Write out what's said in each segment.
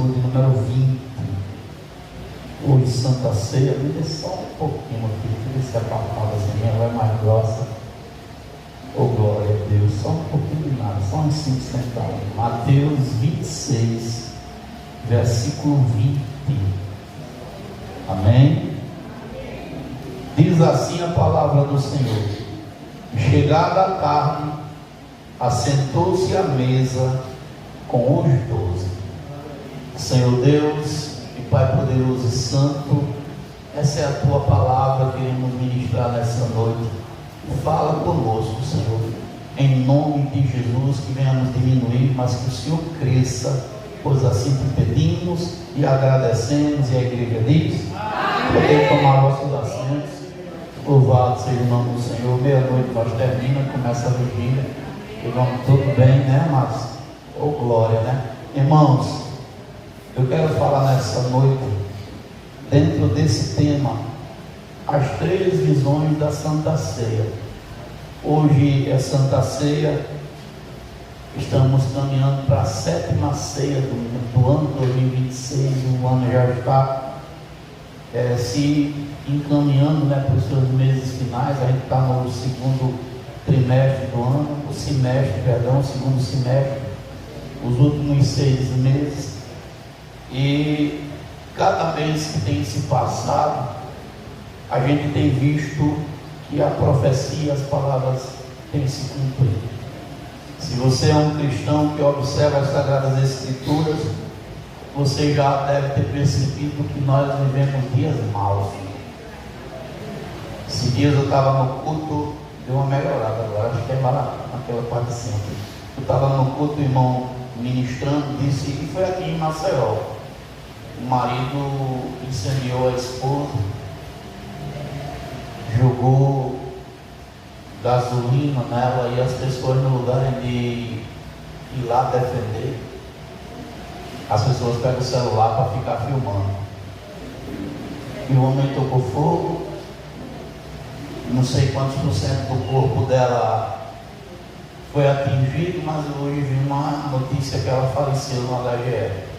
versículo de número 20. Hoje, Santa Ceia, me dê só um pouquinho aqui, deixa eu ver se a palavra vai mais grossa. Oh, glória a Deus, só um pouquinho de nada, só uns 5 centavos. Mateus 26, versículo 20. Amém? Diz assim a palavra do Senhor: chegada a tarde, assentou-se à mesa com os 12. Senhor Deus e Pai poderoso e santo, essa é a tua palavra que queremos ministrar nessa noite. Fala conosco, Senhor, em nome de Jesus, que venhamos diminuir, mas que o Senhor cresça, pois assim te pedimos e agradecemos. E a igreja diz: poder tomar vossos assentos. Louvado seja o nome do Senhor. Meia-noite nós terminamos, começa a vigília, e vamos tudo bem, né, mas oh glória, né? Irmãos, eu quero falar nessa noite, dentro desse tema, as 3 visões da Santa Ceia. Hoje é Santa Ceia, estamos caminhando para a 7ª ceia do ano 2026, o ano já está se encaminhando, né, para os seus meses finais. A gente está no segundo trimestre do ano, o segundo semestre, os últimos 6 meses, e cada mês que tem se passado, a gente tem visto que a profecia, as palavras têm se cumprido. Se você é um cristão que observa as Sagradas Escrituras, você já deve ter percebido que nós vivemos dias maus. Esses dias eu estava no culto, deu uma melhorada agora, acho que é lá naquela parte de cima. Eu estava no culto, o irmão ministrando, disse, e foi aqui em Maceió. O marido incendiou a esposa, jogou gasolina nela, e as pessoas, no lugar de ir lá defender, as pessoas pegam o celular para ficar filmando. E o homem tocou fogo, não sei quantos % do corpo dela foi atingido, mas hoje vi uma notícia que ela faleceu no HGE.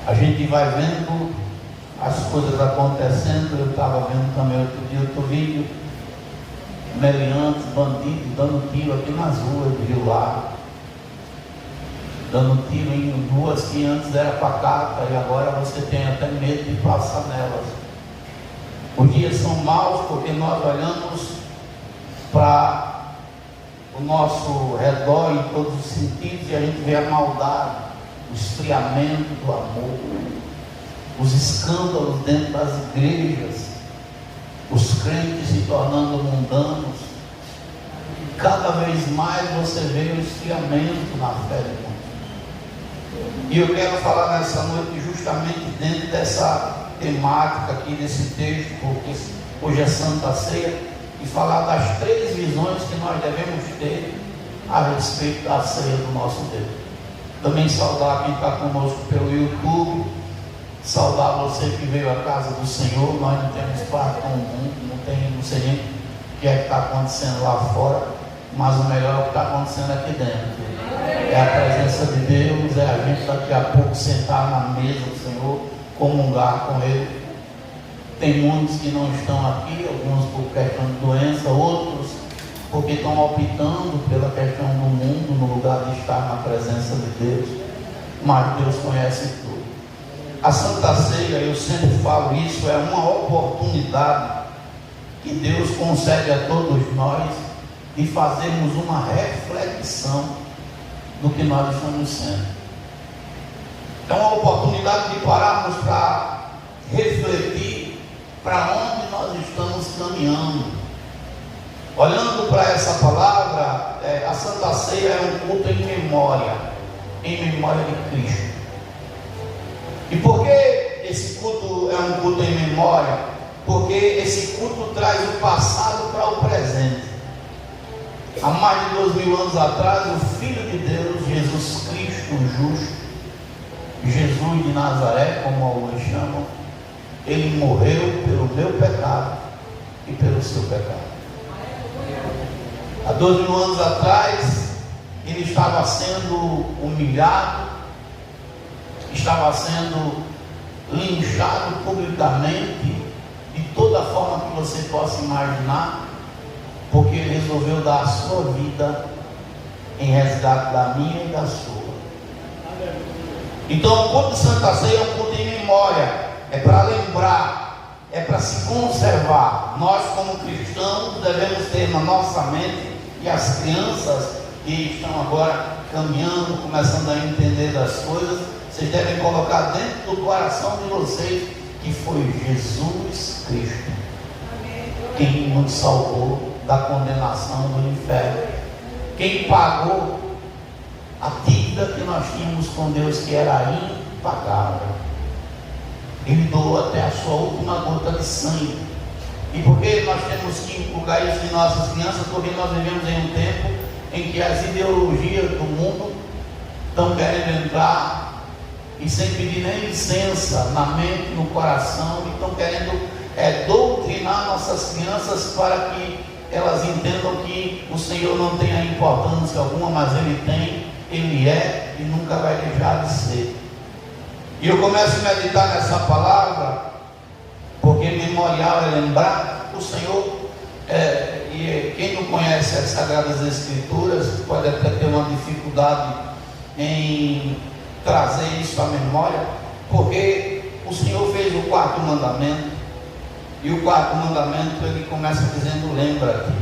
A gente vai vendo as coisas acontecendo. Eu estava vendo também outro vídeo, meliantes, bandidos, dando tiro aqui nas ruas do Rio Largo, dando tiro em ruas que antes era pacata, e agora você tem até medo de passar nelas. Os dias são maus porque nós olhamos para o nosso redor em todos os sentidos, e a gente vê a maldade, o esfriamento do amor, os escândalos dentro das igrejas, os crentes se tornando mundanos. Cada vez mais você vê o esfriamento na fé do mundo. E eu quero falar nessa noite justamente dentro dessa temática aqui, desse texto, porque hoje é Santa Ceia, e falar das 3 visões que nós devemos ter a respeito da ceia do nosso Deus. Também saudar quem está conosco pelo YouTube, saudar você que veio à casa do Senhor. Nós não temos parte com o mundo, não sei nem o que é que está acontecendo lá fora, mas o melhor é o que está acontecendo aqui dentro. É a presença de Deus, é a gente daqui a pouco sentar na mesa do Senhor, comungar com Ele. Tem muitos que não estão aqui, alguns por questão de doença, outros porque estão optando pela questão do mundo, no lugar de estar na presença de Deus. Mas Deus conhece tudo. A Santa Ceia, eu sempre falo isso, é uma oportunidade que Deus concede a todos nós de fazermos uma reflexão do que nós estamos sendo. É uma oportunidade de pararmos para refletir para onde nós estamos caminhando. Olhando para essa palavra, a Santa Ceia é um culto em memória de Cristo. E por que esse culto é um culto em memória? Porque esse culto traz o passado para o presente. Há mais de 2000 anos atrás, o Filho de Deus, Jesus Cristo, o justo, Jesus de Nazaré, como alguns chamam, ele morreu pelo meu pecado e pelo seu pecado. Há 2000 anos atrás, ele estava sendo humilhado, estava sendo linchado publicamente, de toda forma que você possa imaginar, porque ele resolveu dar a sua vida em resgate da minha e da sua. Então o culto de Santa Ceia é um culto em memória, é para lembrar, é para se conservar. Nós como cristãos devemos ter na nossa mente, e as crianças que estão agora caminhando, começando a entender das coisas, vocês devem colocar dentro do coração de vocês que foi Jesus Cristo quem nos salvou da condenação do inferno, quem pagou a dívida que nós tínhamos com Deus, que era impagável. Ele doou até a sua última gota de sangue. E por que nós temos que inculcar isso em nossas crianças? Porque nós vivemos em um tempo em que as ideologias do mundo estão querendo entrar e sem pedir nem licença na mente, no coração, e estão querendo doutrinar nossas crianças para que elas entendam que o Senhor não tem a importância alguma, mas Ele tem, Ele é e nunca vai deixar de ser. E eu começo a meditar nessa palavra, porque memorial é lembrar o Senhor. E quem não conhece as Sagradas Escrituras pode até ter uma dificuldade em trazer isso à memória, porque o Senhor fez o quarto mandamento, e o quarto mandamento ele começa dizendo: lembra-te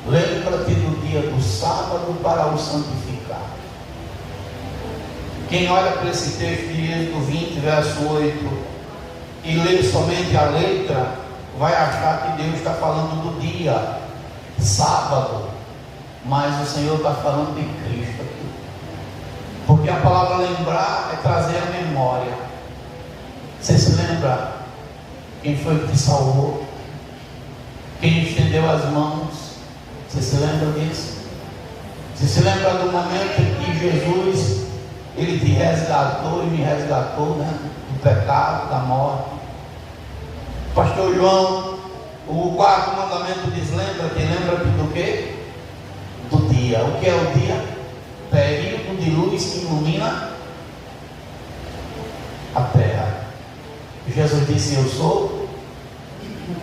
do dia do sábado para o santificar. Quem olha para esse texto de Êxodo 20, verso 8, e lê somente a letra, vai achar que Deus está falando do dia sábado, mas o Senhor está falando de Cristo aqui, porque a palavra lembrar é trazer a memória. Você se lembra quem foi que te salvou, quem estendeu as mãos? Você se lembra disso? Você se lembra do momento em que Jesus ele te resgatou e me resgatou, né, do pecado, da morte? Pastor João, o quarto mandamento diz: lembra-te do quê? Do dia. O que é o dia? Período de luz que ilumina a terra. Jesus disse: eu sou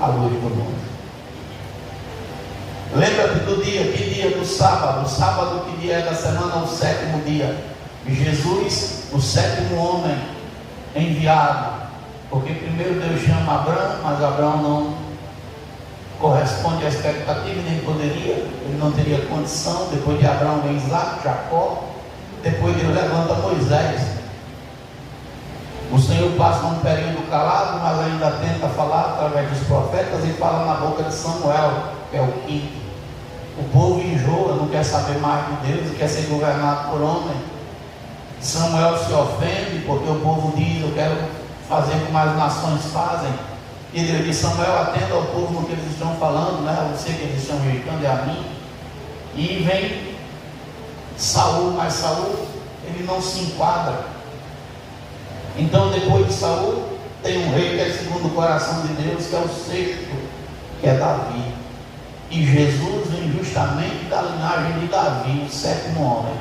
a luz do mundo. Lembra-te do dia. Que dia? Do sábado. O sábado, que dia é da semana? O sétimo dia. Jesus, o sétimo homem enviado. Porque primeiro Deus chama Abraão, mas Abraão não corresponde à expectativa, nem poderia, ele não teria condição. Depois de Abraão vem Isaac, Jacó, depois Deus levanta Moisés. O Senhor passa um período calado, mas ainda tenta falar através dos profetas, e fala na boca de Samuel, que é o quinto. O povo enjoa, não quer saber mais de Deus, quer ser governado por homem. Samuel se ofende, porque o povo diz: eu quero fazer como as nações fazem. E Deus diz: Samuel, atenda ao povo no que eles estão falando, né? Eu sei que eles estão rejeitando, é a mim. E vem Saul, mas Saul ele não se enquadra. Então depois de Saul tem um rei que é segundo o coração de Deus, que é o sexto, que é Davi. E Jesus vem justamente da linhagem de Davi, o sétimo homem.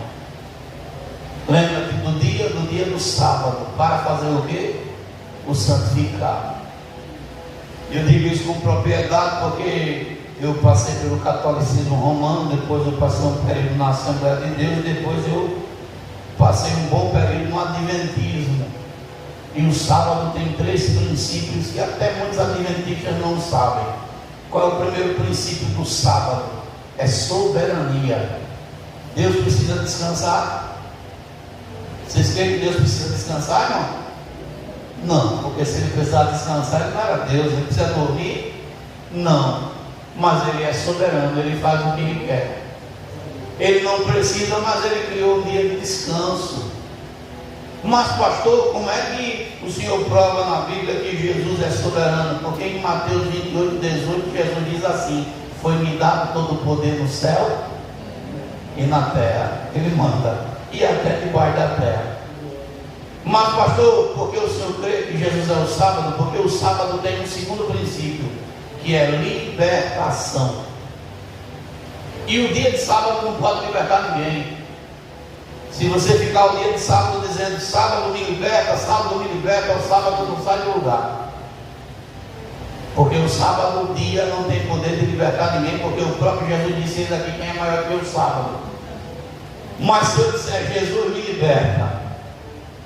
Lembra-te do dia do sábado, para fazer o quê? O santificar. Eu digo isso com propriedade porque eu passei pelo catolicismo romano, depois eu passei um período na Assembleia de Deus, depois eu passei um bom período no Adventismo. E o sábado tem 3 princípios que até muitos adventistas não sabem. Qual é o primeiro princípio do sábado? É soberania. Deus precisa descansar. Vocês creem que Deus precisa descansar, irmão? Não, porque se ele precisar descansar, ele não era Deus. Ele precisa dormir? Não, mas ele é soberano, ele faz o que ele quer. Ele não precisa, mas ele criou um dia de descanso. Mas pastor, como é que o Senhor prova na Bíblia que Jesus é soberano? Porque em Mateus 28, 18, Jesus diz assim: foi-me dado todo o poder no céu e na terra. Ele manda, e até debaixo da terra. Mas pastor, porque o Senhor crê que Jesus é o sábado? Porque o sábado tem um segundo princípio, que é libertação. E o dia de sábado não pode libertar ninguém. Se você ficar o dia de sábado dizendo sábado me liberta, o sábado não sai do lugar. Porque o sábado, o dia, não tem poder de libertar ninguém, porque o próprio Jesus disse isso aqui, quem é maior que o sábado. Mas se eu disser Jesus me liberta,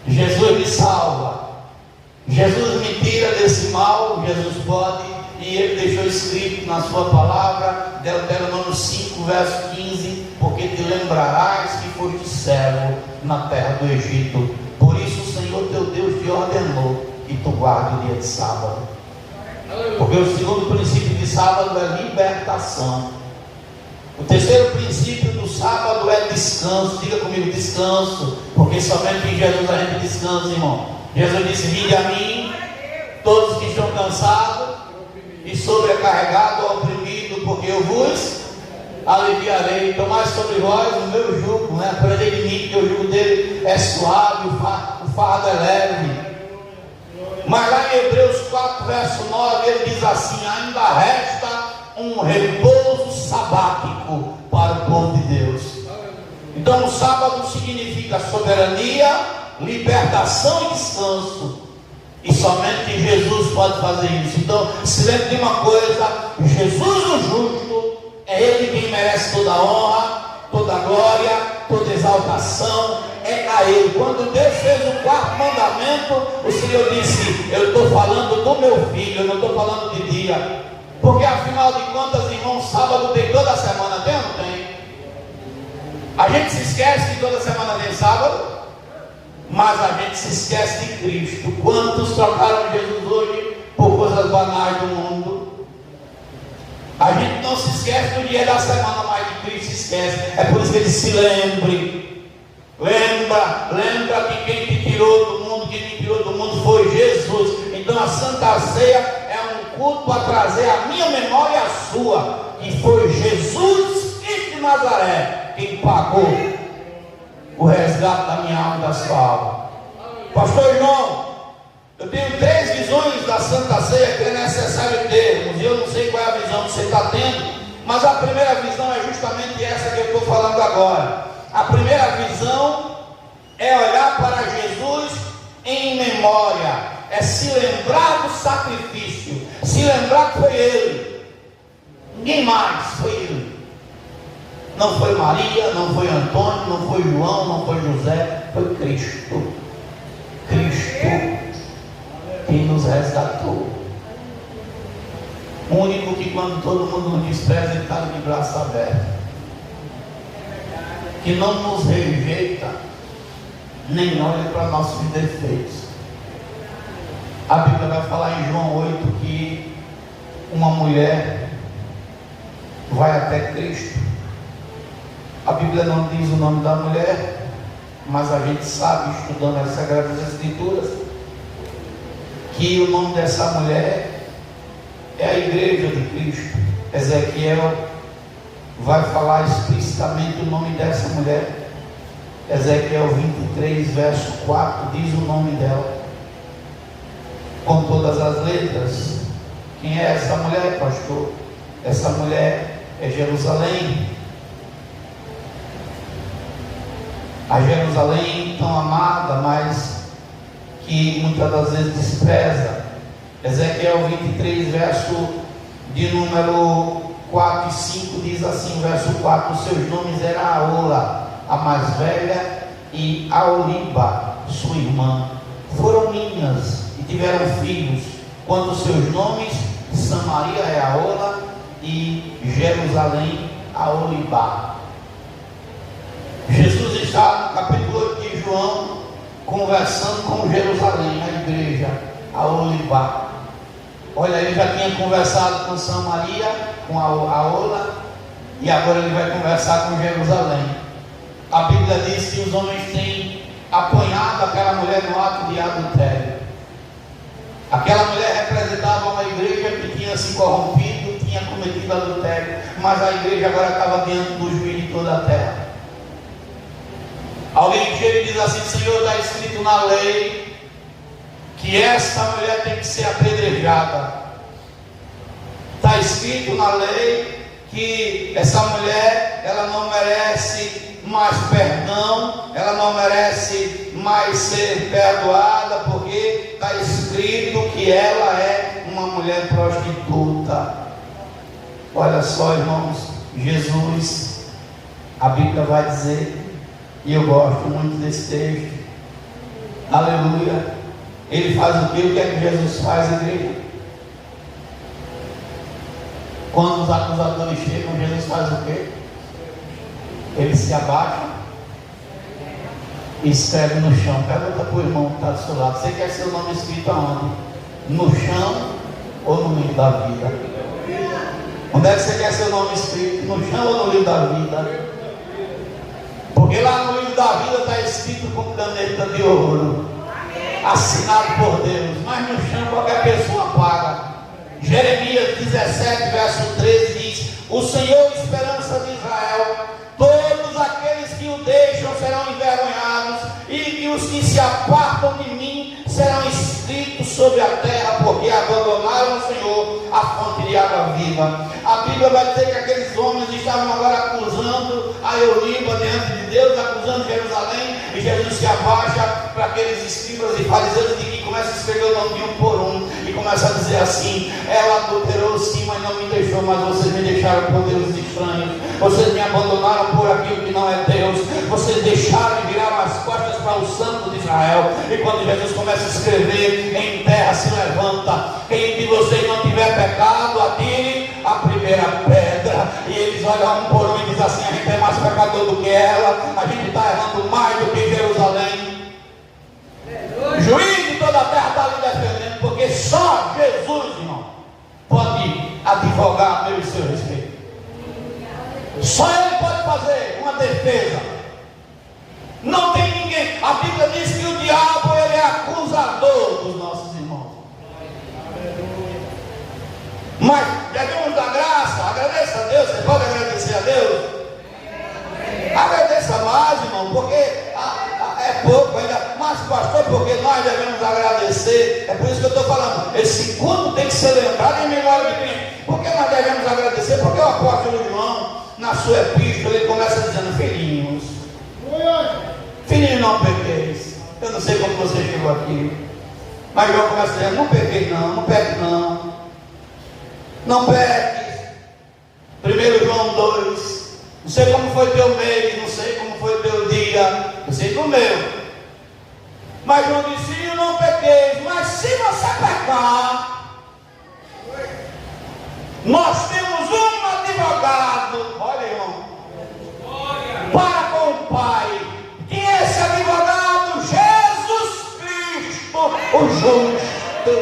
Jesus me salva, Jesus me tira desse mal, Jesus pode, e Ele deixou escrito na sua palavra, Deuteronômio 5, verso 15, porque te lembrarás que foste servo na terra do Egito, por isso o Senhor teu Deus te ordenou que tu guarde o dia de sábado. Porque o segundo princípio de sábado é libertação. O terceiro princípio do sábado é descanso. Diga comigo, descanso. Porque somente em Jesus a gente descansa, irmão. Jesus disse: vinde a mim, todos que estão cansados e sobrecarregados, oprimidos, porque eu vos aliviarei. Tomai sobre vós o meu jugo, né? Aprendei de mim, que o jugo dele é suave, o fardo é leve. Mas lá em Hebreus 4, verso 9, ele diz assim: ainda resta um repouso sabático para o povo de Deus. Então o sábado significa soberania, libertação e descanso, e somente Jesus pode fazer isso. Então se lembre de uma coisa: Jesus o justo, é Ele quem merece toda a honra, toda a glória, toda a exaltação, é a Ele. Quando Deus fez o quarto mandamento, o Senhor disse: eu estou falando do meu filho, eu não estou falando de dia. Porque afinal de contas, irmão, sábado tem toda semana, tem ou não tem? A gente se esquece que toda semana tem sábado, mas a gente se esquece de Cristo. Quantos trocaram Jesus hoje por coisas banais do mundo? A gente não se esquece do dia da semana, mas de Cristo se esquece. É por isso que ele se lembre. Lembra que quem te tirou do mundo, quem me tirou do mundo foi Jesus. Então a Santa Ceia é um culto para trazer a minha memória e a sua, que foi Jesus Cristo de Nazaré quem pagou o resgate da minha alma e da sua alma. Pastor João, eu tenho 3 visões da Santa Ceia que é necessário termos, e eu não sei qual é a visão que você está tendo, mas a primeira visão é justamente essa que eu estou falando agora. A primeira visão é olhar para Jesus em memória, é se lembrar do sacrifício, se lembrar que foi Ele, ninguém mais, foi Ele. Não foi Maria, não foi Antônio, não foi João, não foi José, foi Cristo. Cristo que nos resgatou. O único que quando todo mundo nos despreza, Ele está de braço aberto, que não nos rejeita, nem olha para nossos defeitos. A Bíblia vai falar em João 8 que uma mulher vai até Cristo. A Bíblia não diz o nome da mulher, mas a gente sabe, estudando as Sagradas Escrituras, que o nome dessa mulher é a Igreja de Cristo. Ezequiel vai falar explicitamente o nome dessa mulher. Ezequiel 23, verso 4, diz o nome dela, com todas as letras. Quem é essa mulher, pastor? Essa mulher é Jerusalém. A Jerusalém tão amada, mas que muitas das vezes despreza. Ezequiel 23, verso de número 4 e 5 diz assim, verso 4: os seus nomes eram Aola, a mais velha, e Aoliba, sua irmã. Foram minhas e tiveram filhos. Quanto os seus nomes, Samaria é Aola e Jerusalém Aoliba. Jesus está no capítulo 8 de João conversando com Jerusalém, a igreja, Aoliba. Olha, ele já tinha conversado com Samaria, com Aola, e agora ele vai conversar com Jerusalém. A Bíblia diz que os homens têm apanhado aquela mulher no ato de adultério. Aquela mulher representava uma igreja que tinha se corrompido, tinha cometido adultério, mas a igreja agora estava diante do juiz de toda a terra. Alguém chega e diz assim: Senhor, está escrito na lei que esta mulher tem que ser apedrejada. Está escrito na lei que essa mulher, ela não merece mais perdão, ela não merece mais ser perdoada, porque está escrito que ela é uma mulher prostituta. Olha só, irmãos, Jesus, a Bíblia vai dizer, e eu gosto muito desse texto, aleluia, ele faz o quê? O que é que Jesus faz, igreja? Quando os acusadores chegam, Jesus faz o quê? Ele se abaixa e escreve no chão. Pergunta para o irmão que está do seu lado: você quer seu nome escrito aonde? No chão ou no livro da vida? Onde é que você quer seu nome escrito? No chão ou no livro da vida? Porque lá no livro da vida está escrito com caneta de ouro, assinado por Deus, mas no chão qualquer pessoa paga. Jeremias 17, verso 13 diz: o Senhor, esperança de Israel, todos aqueles que o deixam serão envergonhados, e os que se apartam de mim serão escritos sobre a terra, porque abandonaram o Senhor, a fonte de água viva. A Bíblia vai dizer que aqueles homens estavam agora acusando a Euríba diante de Deus, acusando Jerusalém, e Jesus se abaixa para aqueles escribas e fariseus e começa a escrever o nome de um por um, e começa a dizer assim: ela adulterou sim, mas não me deixou, mas vocês me deixaram por deuses estranhos, vocês me abandonaram por aquilo que não é Deus, vocês deixaram e viraram as costas para o Santo de Israel. E quando Jesus começa a escrever: em terra se levanta quem de vocês não tiver pecado, atire a primeira pedra. E eles olham um por um e dizem assim: a gente é mais pecador do que ela, a gente está errando mais do que Jerusalém. O juiz de toda a terra está ali defendendo, porque só Jesus, irmão, pode advogar a meu e seu respeito. Só Ele pode fazer uma defesa. Não tem ninguém. A Bíblia diz que o diabo, ele é acusador dos nossos irmãos. Mas devemos dar graça. Agradeça a Deus. Você pode agradecer a Deus? Agradeça mais, irmão, porque é pouco ainda. Mas pastor, porque nós devemos agradecer. É por isso que eu estou falando, esse culto tem que ser lembrado em memória de Cristo. Por que nós devemos agradecer? Porque o apóstolo João, na sua epístola, ele começa dizendo: filhinhos, filhinhos, não pequeis. Eu não sei como você chegou aqui, mas João começa dizendo: não pequeis não, não peque não, não peques. 1 João 2, não sei como foi teu mês, não sei como foi teu dia, eu sei do meu. Mas João disse: filho, não pequeis. Mas se você pecar, nós temos um advogado, olha, irmão, para com o Pai. E esse advogado, Jesus Cristo, o justo.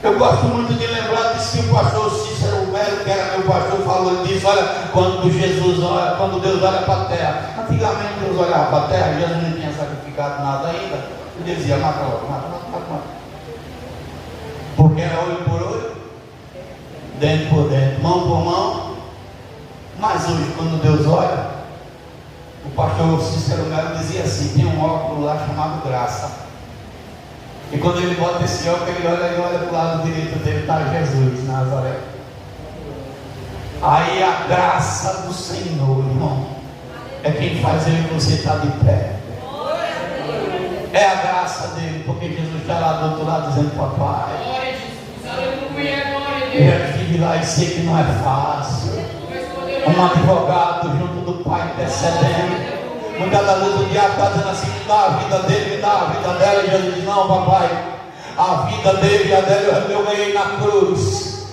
Eu gosto muito de lembrar disso que o pastor Cícero Melo, que era meu pastor, falou. Ele diz: olha, quando Deus olha para a terra, antigamente Deus olhava para a terra, Jesus não tinha sacrificado nada ainda, ele dizia: mata logo, mata. Porque era olho por olho, dente por dente, mão por mão. Mas hoje, quando Deus olha, o pastor Cícero Melo dizia assim: tem um óculos lá chamado graça. E quando ele bota esse óculos, ele olha para o lado direito dele, está Jesus, Nazaré. Aí a graça do Senhor, irmão, é quem faz eu e você estar de pé. É a graça dele, porque Jesus está lá do outro lado dizendo: papai, eu estive lá e sei que não é fácil. Um advogado junto do Pai intercedendo. Muitas das vezes o diabo está dizendo assim: me dá a vida dele, me dá a vida dela. E Jesus diz: não, papai, a vida dele e a dela eu ganhei na cruz.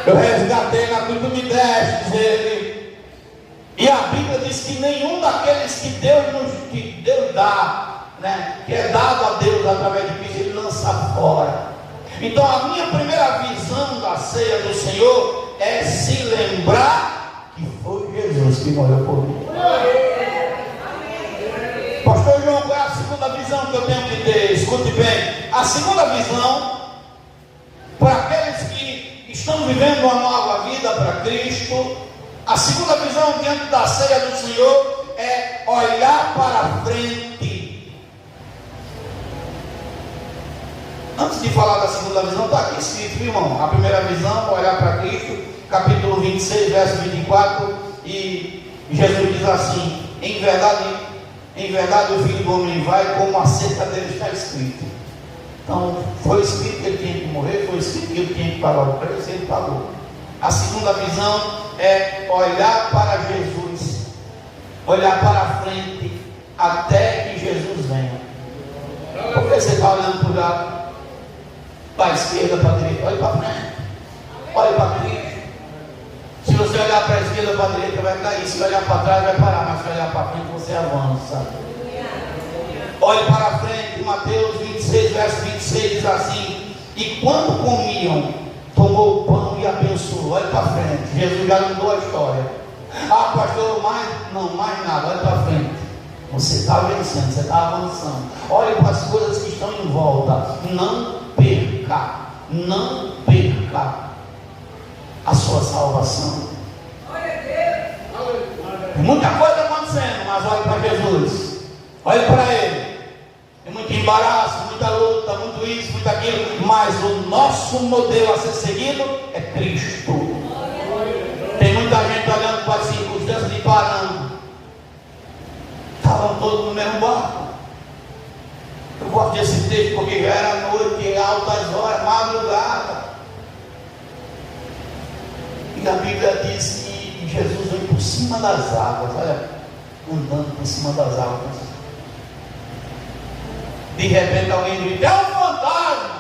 Eu resgatei na cruz, tu me deste ele. E a Bíblia diz que nenhum daqueles que Deus dá, né, que é dado a Deus através de Cristo, ele lança fora. Então a minha primeira visão da ceia do Senhor é se lembrar que foi Jesus que morreu por mim. Pastor João, qual é a segunda visão que eu tenho que ter? Escute bem. A segunda visão, para aqueles que estão vivendo uma nova vida para Cristo, a segunda visão diante da ceia do Senhor é olhar para frente. Antes de falar da segunda visão, está aqui escrito, irmão. A primeira visão, olhar para Cristo. capítulo 26, verso 24, e Jesus diz assim: em verdade o Filho do Homem vai, como acerca dele está escrito. Então, foi escrito que ele tinha que morrer, foi escrito que ele tinha que pagar o preço, e ele pagou. A segunda visão é olhar para Jesus, olhar para a frente, até que Jesus venha. Por que você está olhando para o lado? Para a esquerda, para a direita? Olhe para frente, olhe para Cristo. Se você olhar para a esquerda, para a direita, vai cair. Se olhar para trás, vai parar. Mas se olhar para frente, você avança. Olhe para a frente. Mateus 26, verso 26 diz assim: e quando comiam, tomou o pão e abençoou. Olhe para frente. Jesus já mudou a história. Ah, pastor, mais nada. Olhe para frente. Você está vencendo, você está avançando. Olhe para as coisas que estão em volta. Não perca a sua salvação. Tem muita coisa acontecendo, mas olhe para Jesus, olhe para Ele. Tem muito embaraço, muita luta, muito isso, muito aquilo, mas o nosso modelo a ser seguido é Cristo. Tem muita gente olhando para as circunstâncias e parando. Estavam todos no mesmo barco. Eu gosto desse texto porque já era noite, altas horas, madrugada. E a Bíblia diz que Jesus veio por cima das águas, olha, andando por cima das águas. De repente alguém grita: é um fantasma!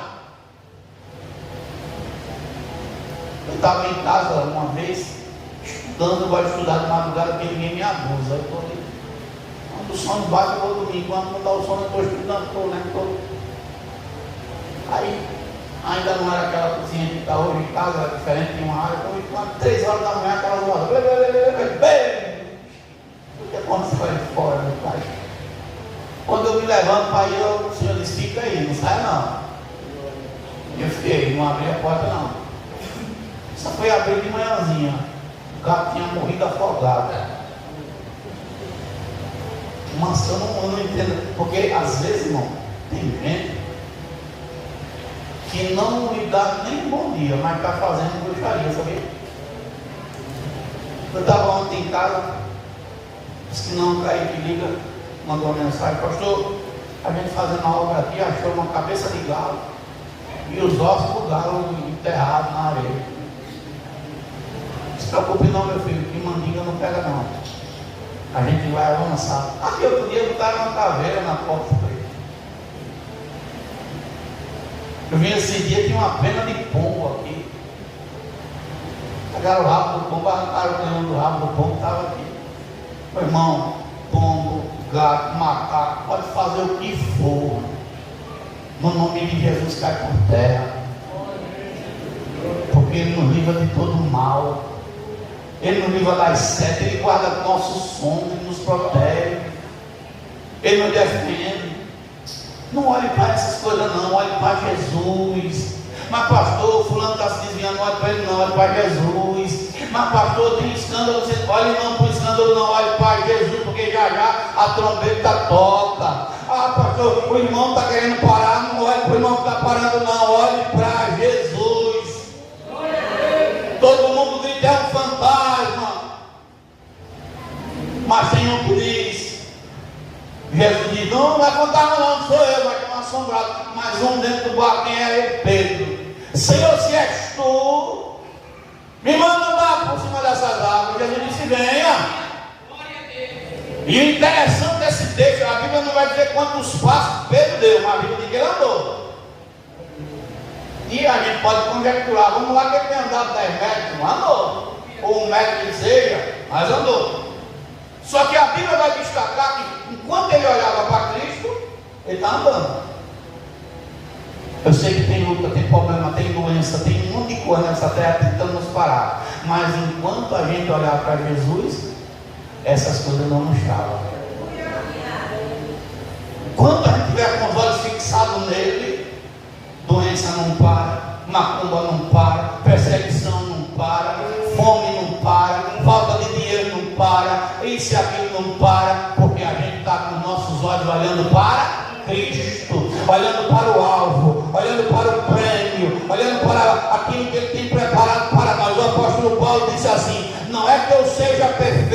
Eu estava em casa uma vez, estudando, eu gosto de estudar de madrugada, porque ninguém me abusa. Eu estou ali. Quando o sono bate, eu vou dormir. Quando não dá o sono, eu estou estudando, estou. Aí, ainda não era aquela cozinha que está hoje em casa, era diferente, tinha uma área. Então, quando 3 horas da manhã, aquela voz, o que aconteceu aí fora, meu pai? Quando eu me levanto para ir, o senhor disse: fica aí, não sai não. Eu fiquei, não abri a porta não. Só foi abrir de manhãzinha. O gato tinha morrido afogado. Mas eu não entendo, porque às vezes, irmão, tem gente que não lhe dá nem bom dia, mas está fazendo bruxaria, sabia? Eu estava ontem em casa, disse que não, Kaique liga, mandou uma mensagem: pastor, a gente fazendo a obra aqui, achou uma cabeça de galo e os ossos do galo enterrados na areia. Não se preocupe não, meu filho, que mandinga não pega não. A gente vai avançar. Aqui outro dia botaram uma caveira na porta preta. Eu vim esse dia, tinha uma pena de pombo aqui. Pegaram o rabo do pombo, arrancaram o leão do rabo do pombo, estava aqui. Meu irmão, pombo, gato, macaco, pode fazer o que for. No nome de Jesus cai por terra. Porque Ele nos livra de todo mal. Ele nos livra das setas, Ele guarda nossos sonhos, Ele nos protege, Ele nos defende. Não olhe para essas coisas não, olhe para Jesus. Mas pastor, fulano está se desviando, olhe para ele não, olhe para Jesus. Mas pastor, tem escândalo, você olhe não para o escândalo não, olhe para Jesus, porque já já a trombeta toca. Ah pastor, o irmão está querendo parar, não olhe para o irmão que está parando não, olhe para Jesus. Todo mundo grita: é um fantasma. Mas tem um que diz, Jesus diz: não vai fantasma não, sou eu, vai ter um assombrado. Mas um dentro do barco, quem é? Pedro. Senhor, se és tu, me manda andar por cima dessas águas. Jesus disse: venha. E o interessante desse texto, a Bíblia não vai dizer quantos passos Pedro deu, mas a Bíblia diz que ele andou. E a gente pode conjecturar: vamos lá, que ele tem andado 10 metros, não andou, ou 1 metro que seja, mas andou. Só que a Bíblia vai destacar que enquanto ele olhava para Cristo, ele está andando. Eu sei que tem luta, tem problema, tem doença, tem um monte de coisa nessa terra tentando nos parar, mas enquanto a gente olhar para Jesus, essas coisas não nos chavam. Enquanto a gente estiver com os olhos fixados nele, doença não para, macumba não para, perseguição não para, fome não para, falta de dinheiro não para, isso e aquilo não para, porque a gente está com nossos olhos olhando para Cristo, olhando para o alvo, olhando para o prêmio, olhando para aquilo que Ele tem preparado para nós. O apóstolo Paulo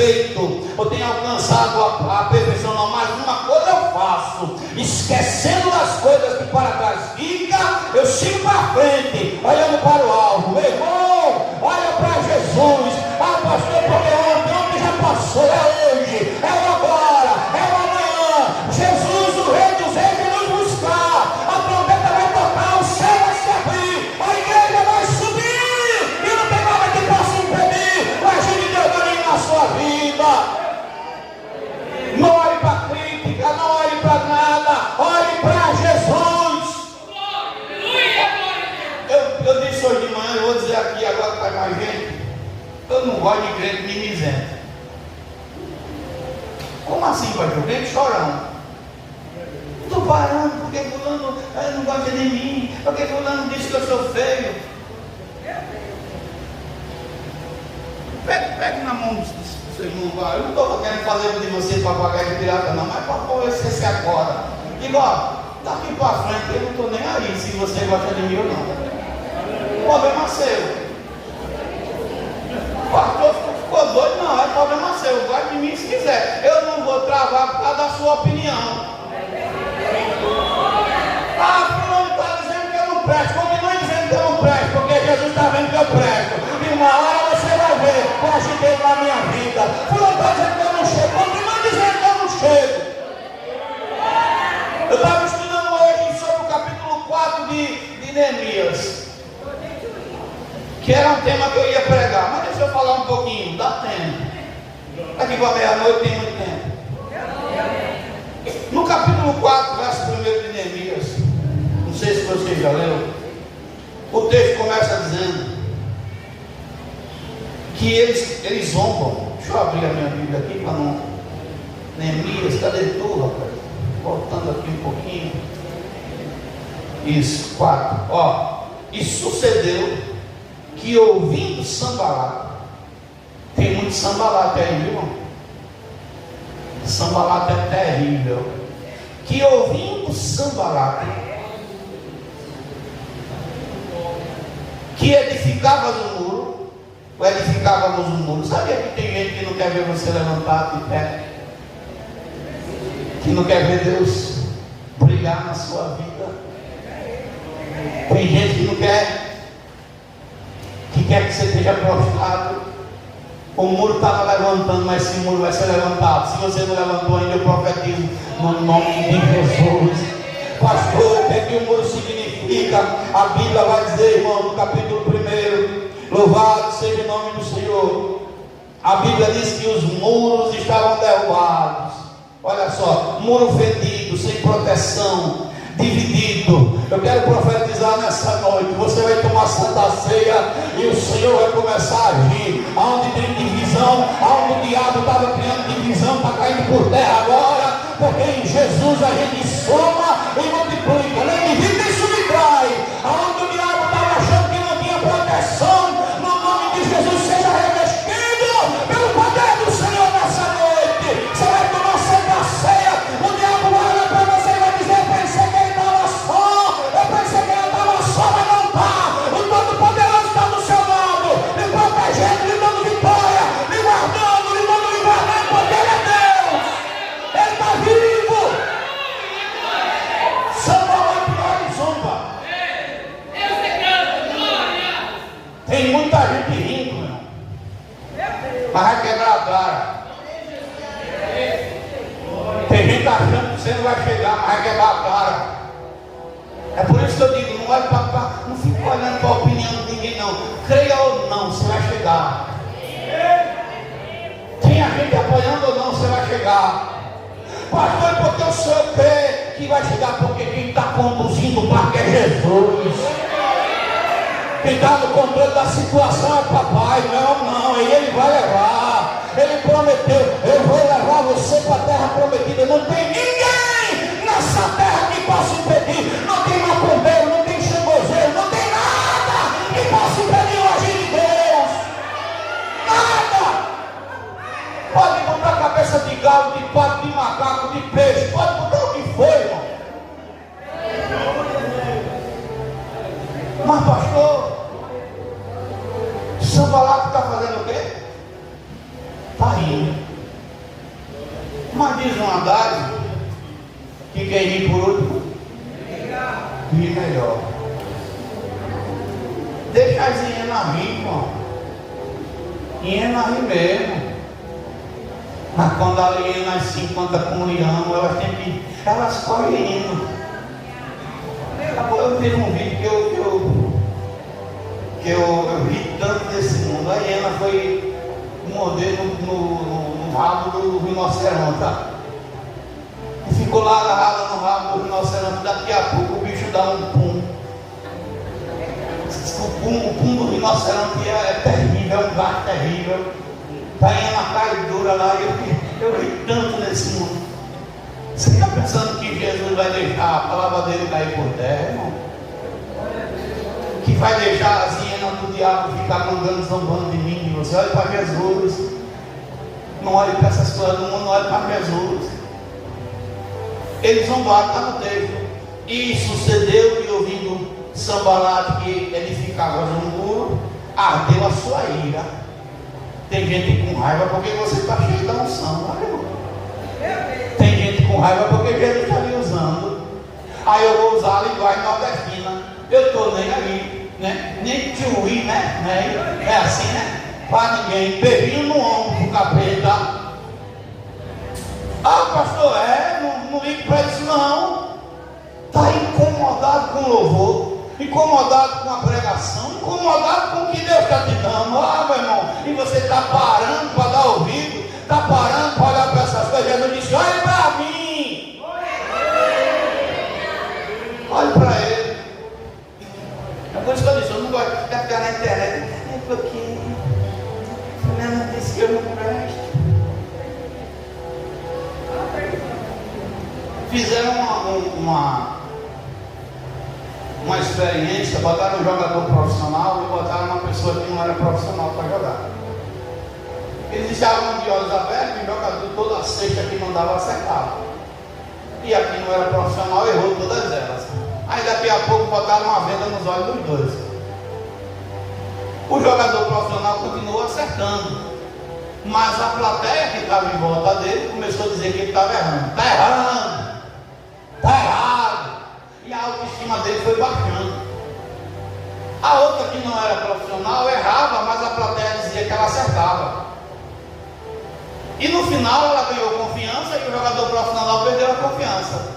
perfeito, eu tenho alcançado a perfeição, não, mas uma coisa eu faço, esquecendo das coisas que para trás fica, eu sigo para frente, olhando para o alvo. Meu irmão, olha para Jesus. Ah, pastor, porque ontem já passou, é hoje, é o agora, é o amanhã. Jesus, o Rei dos Reis, vem nos buscar, a trombeta vai tocar, o céu vai se abrir, a igreja vai subir, e não tem nada que possa impedir o agir de Deus na sua vida. Não olhe para a crítica, não olhe para nada, olhe para Jesus. Eu disse hoje de manhã, eu vou dizer aqui agora que está mais gente, eu não gosto de crente mimizento. Como assim, pastor? Crente chorão. Estou parando porque fulano não gosta de mim, porque fulano disse que eu sou feio. Pegue na mão do seu irmão. Eu não estou querendo fazer de você papagaio de pirata não, mas para ver se você acorda. Igual, daqui para frente eu não estou nem aí se você gosta de mim ou não. Problema seu. O pastor ficou doido, não, é problema seu. Gosta de mim se quiser. Eu não vou travar por causa da sua opinião. Ah, fulano está dizendo que eu não presto. Continue dizendo que eu não presto, porque Jesus está vendo que eu presto. E uma hora você vai ver o agir dele na minha vida. Fulano está dizendo que eu não chego. Continue dizendo que eu não chego. Eu estava estudando hoje sobre o capítulo 4 de Neemias, que era um tema que eu ia pregar, mas deixa eu falar um pouquinho, dá tempo. Aqui para meia-noite tem muito tempo. No capítulo 4, verso 1 de Neemias, não sei se você já leu, o texto começa dizendo que eles zombam. Deixa eu abrir a minha Bíblia aqui para não. Neemias, cadê tu, rapaz? Voltando aqui um pouquinho. Isso, 4. Ó, e sucedeu que ouvindo Sambalate, tem muito Sambalate aí, viu, irmão? Sambalate é terrível. Que ouvindo Sambalate, que edificava no muro, ou edificávamos no muro. Sabia que tem gente que não quer ver você levantado de pé, que não quer ver Deus brilhar na sua vida? Tem gente que não quer, que quer que você esteja prostrado. O muro estava levantando, mas esse muro vai ser levantado. Se você não levantou ainda, eu profetizo no nome de Jesus. Pastor, o que o muro significa? A Bíblia vai dizer, irmão, no capítulo 1, louvado seja o nome do Senhor. A Bíblia diz que os muros estavam derrubados. Olha só, muro fedido, sem proteção, dividido. Eu quero profetizar nessa noite. Você vai tomar santa ceia e o Senhor vai começar a agir. Aonde tem divisão, aonde o diabo estava criando divisão, está caindo por terra agora, porque em Jesus a gente soma e multiplica. Nem divide nem subtrai. Aonde o diabo estava achando que não tinha proteção, no nome de Jesus seja revestido pelo poder do Senhor nessa noite. Você vai tomar santa ceia, o diabo vai olhar para você e vai dizer: eu pensei que ele estava só, eu pensei que ele estava só, mas não está. O Todo-Poderoso está do seu lado, me protegendo, me dando vitória, me guardando, me dando livramento, porque ele é Deus, ele está vivo. Samba vai pior e zomba. Tem muita gente rindo, meu, mas vai quebrar a cara. Tem gente achando que você não vai chegar, mas vai quebrar a cara. É por isso que eu digo, não olhe para, não fique olhando para a opinião de ninguém, não. Creia ou não, você vai chegar. Tenha gente apoiando ou não, você vai chegar. Pastor, porque o senhor crê que vai chegar? Porque quem está conduzindo o barco é Jesus. Quem está no controle da situação é papai. Não, ele vai levar. Ele prometeu: eu vou levar você para a terra prometida. Não tem ninguém nessa terra que possa impedir. Não tem macumbeiro, não tem xangozeiro, não tem nada que possa impedir o agir de Deus. Nada. Pode botar cabeça de galo, de pato, de macaco, de peixe, pode botar o que for, irmão. Mas pastor, Sambalate está fazendo o quê? está indo. Mas diz um adágio que quem ri por último ri melhor. Deixa as hienas rir, irmão. Hiena ri mesmo. Mas quando a hiena se encontra com o leão, elas correm indo. Eu fiz um vídeo que eu ri tanto desse mundo. A hiena foi morder no rabo do rinoceronte, tá? E ficou lá agarrada no rabo do rinoceronte. Daqui a pouco o bicho dá um pum. O pum do rinoceronte é terrível, é um gato terrível. A hiena cai dura lá. Eu ri tanto nesse mundo. Você está pensando que Jesus vai deixar a palavra dele cair por terra, irmão? Que vai deixar as hienas do diabo ficar mandando, zombando de mim? Você olha para Jesus. Não olhe para essas coisas do mundo, não olhe para Jesus. Eles zombaram, está no texto. E sucedeu que, ouvindo Sambalate que edificava no muro, ardeu a sua ira. Tem gente com raiva porque você está cheio da unção, tá, irmão? Tem gente com raiva porque Jesus está me usando. Aí eu vou usar a linguagem nordestina. Eu estou nem aí, né? Nem tchuí, né? É assim, né? Para ninguém. Beijinho no ombro do capeta. Ah, pastor, não ligue para isso não. Está incomodado com o louvor, incomodado com a pregação, incomodado com o que Deus está te dando. Ah, meu irmão, e você está parando para dar ouvido, está parando para olhar para essas coisas. Jesus disse: olhe para mim, olhe para ele. É por isso que eu disse: eu não gosto de ficar na internet. É porque Fulano disse que eu não presto. Fizeram uma experiência, botaram um jogador profissional e botaram uma pessoa que não era profissional para jogar. Eles estavam de olhos abertos e o jogador toda a cesta que mandava acertava. E aqui não era profissional, errou todas elas. Aí daqui a pouco botaram uma venda nos olhos dos dois. O jogador profissional continuou acertando, mas a plateia que estava em volta dele começou a dizer que ele estava errando. Está errando, está errado. E a autoestima dele foi baixando. A outra que não era profissional errava, mas a plateia dizia que ela acertava. E no final ela ganhou confiança e o jogador profissional perdeu a confiança.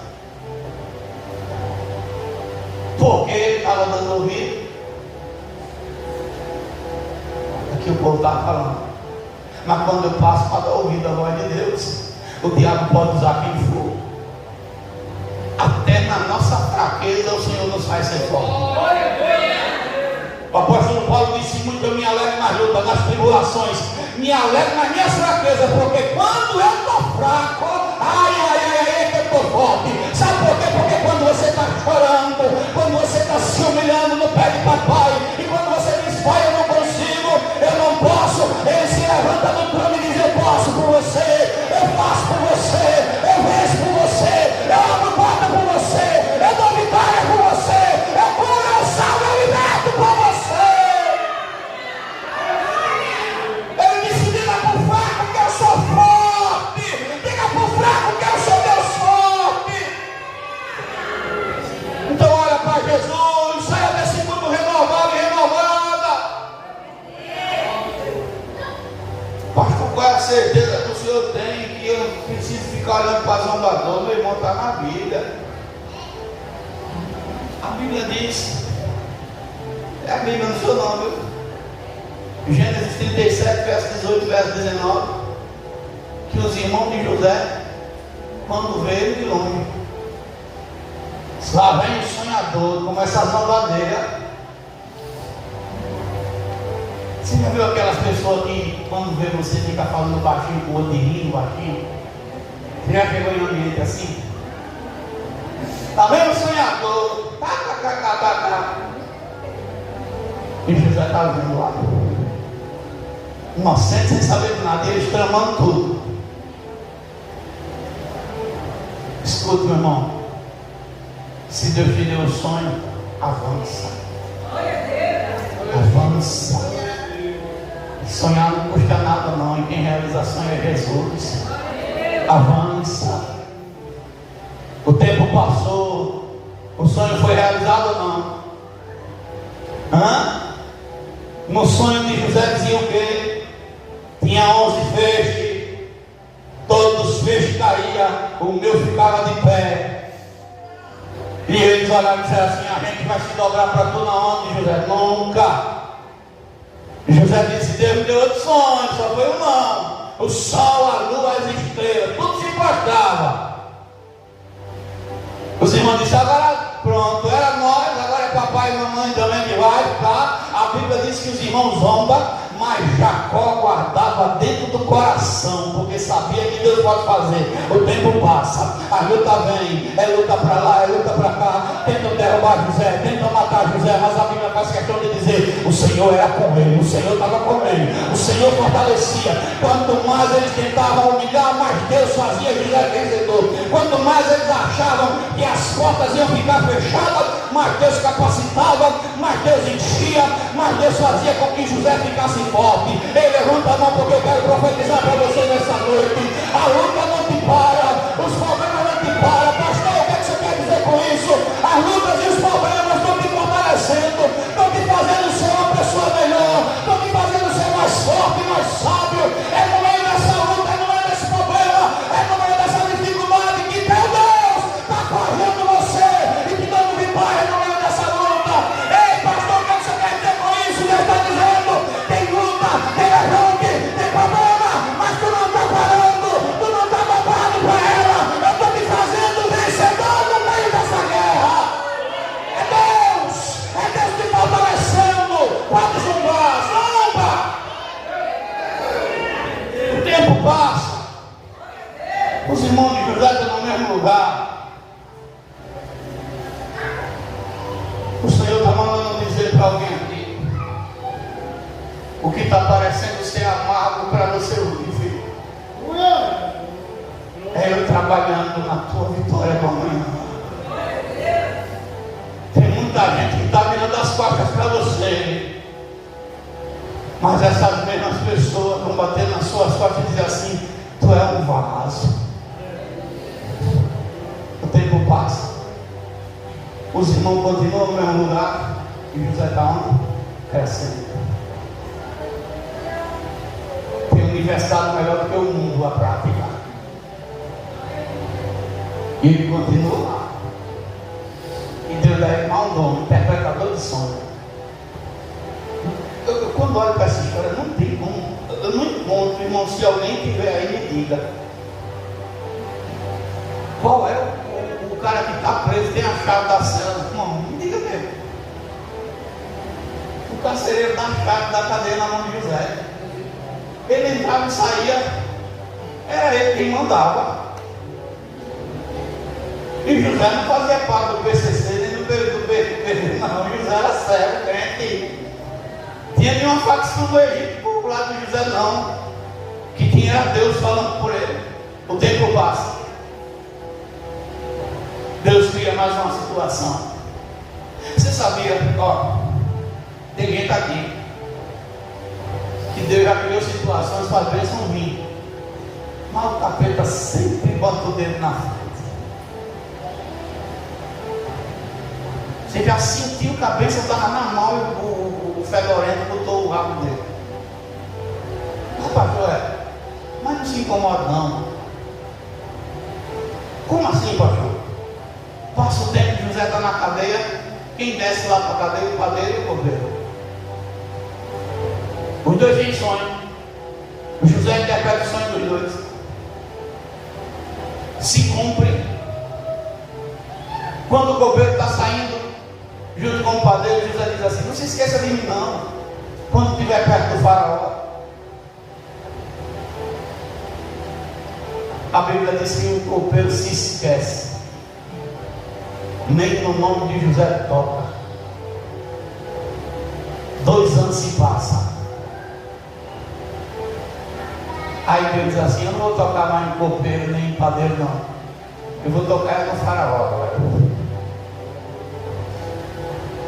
Porque ele estava dando ouvido. Aqui o povo está falando. Mas quando eu passo para dar ouvido à voz de Deus, o diabo pode usar quem for. Até na nossa fraqueza o Senhor nos faz ser forte. O apóstolo Paulo disse muito: eu me alegro nas lutas, nas tribulações, me alegro nas minhas fraquezas, porque quando eu estou fraco, é que eu estou forte. Sabe por quê? Porque quando você está chorando, quando você está se humilhando no pé de papai, e quando você diz: pai, eu não consigo, eu não posso, ele se levanta do trono e diz: eu posso por você, eu faço por você, eu vejo por você, eu abro porta por você, eu dou vitória por você, eu curo, eu salvo, eu liberto por você. Ele disse: diga por fraco que eu sou forte, diga por fraco que eu sou Deus forte. Então olha para Jesus, saia desse mundo renovado e renovada. Pastor, qual é a certeza que o Senhor tem que eu não preciso ficar olhando para zombador? Meu irmão, está na Bíblia. A Bíblia diz, é a Bíblia, não sou não, viu? Gênesis 37, verso 18, verso 19, que os irmãos de José, quando veio de longe, lá vem o sonhador, começa a zombadeira. Você já viu aquelas pessoas que, quando vê você, fica falando baixinho com o outro e rindo baixinho? Você já chegou em um ambiente assim? Tá vendo o sonhador? Tá. E José está vendo lá. Inocente, sem saber de nada, e eles tramando tudo. Escuta, meu irmão. Se Deus te deu um sonho, avança. Avança. Sonhar não custa nada não, e quem realiza sonho é Jesus. Avança. O tempo passou, o sonho foi realizado ou não? No sonho de José dizia o quê? Tinha 11 feixes, todos os feixes caíam, o meu ficava de pé. E eles olharam e disseram assim: a gente vai se dobrar para tu na onde, José? Nunca. José disse: Deus me deu outro sonho, só foi um não. O sol, a lua, as estrelas, tudo se importava. Os irmãos disseram: agora pronto, era nós, agora é papai e mamãe também que vai ficar. A Bíblia diz que os irmãos zombam, mas Jacó guardava dentro do coração, porque sabia que Deus pode fazer. O tempo passa, a luta vem, é luta para lá, é luta para cá. Tentam derrubar José, tentam matar José, mas a Bíblia faz questão de dizer: o Senhor era com ele, o Senhor estava com ele, o Senhor fortalecia. Quanto mais eles tentavam humilhar, mais Deus fazia José vencedor. Quanto mais eles achavam que as portas iam ficar fechadas, mais Deus capacitava, mais Deus enchia, mais Deus fazia com que José ficasse forte. Ei, levanta a mão, porque eu quero profetizar para você nessa noite. A luta não te para, os problemas não te param. Pastor, o que você quer dizer com isso? As lutas e os problemas estão te fortalecendo, estão te fazendo ser uma pessoa melhor, estão te fazendo ser mais forte, mais sábio. É no meio dessa luta, é no meio desse problema, é no meio dessa dificuldade que teu Deus está correndo você e te dando vitória no meio dessa luta. Ei, pastor, o que você quer dizer com isso? Deus está dizendo: tem luta, tem arranque, tem problema, mas tu não está parando, tu não está babado para ela. Eu estou te fazendo vencedor no meio dessa guerra. É Deus te fortalecendo. Pode zombar, zomba. O tempo passa, os irmãos de José estão no mesmo lugar. O Senhor está mandando dizer para alguém aqui: o que está parecendo ser amargo para você ouvir, filho, é eu trabalhando na tua vitória do amanhã. Tem muita gente que está virando as costas para você, mas essas mesmas pessoas vão bater nas suas costas e dizer assim: tu é um vaso. O tempo passa, os irmãos continuam no mesmo lugar, e José está onde? Crescendo. Tem universidade melhor do que o mundo a prática. E ele continua lá. E Deus dá um dom, interpretador de sonho. Eu quando olho para essa história, não tem como. Eu não encontro, irmão. Se alguém tiver aí, me diga. Qual é o cara que está preso, tem a chave da cela? Irmão, me diga mesmo. O carcereiro dá a chave da cadeia na mão de José. Ele entrava e saía, era ele quem mandava. E José não fazia parte do PCC, nem do PCC, não. José era sério, crente. Tinha nenhuma facção do Egito por lado de José, não. Que tinha Deus falando por ele. O tempo passa. Deus cria mais uma situação. Você sabia, ó, ninguém está aqui, que Deus já criou situações para as bênçãos vir, mas o capeta sempre bota o dedo na frente. Você já sentiu que a bênção estava na mão e o fedorento botou o rabo dele. Mas pastor, mas não se incomoda não. Como assim, pastor? Passa o tempo que José está na cadeia, quem desce lá para a cadeia? O padeiro e o coveiro. Os dois têm sonho. O José interpreta o sonho dos dois. Se cumpre. Quando o coveiro está saindo junto com o padeiro, José diz assim: não se esqueça de mim não, quando estiver perto do faraó. A Bíblia diz que o copeiro se esquece, nem no nome de José toca. 2 anos se passam. Aí Deus diz assim: eu não vou tocar mais em copeiro nem em padeiro não, eu vou tocar no faraó, galera.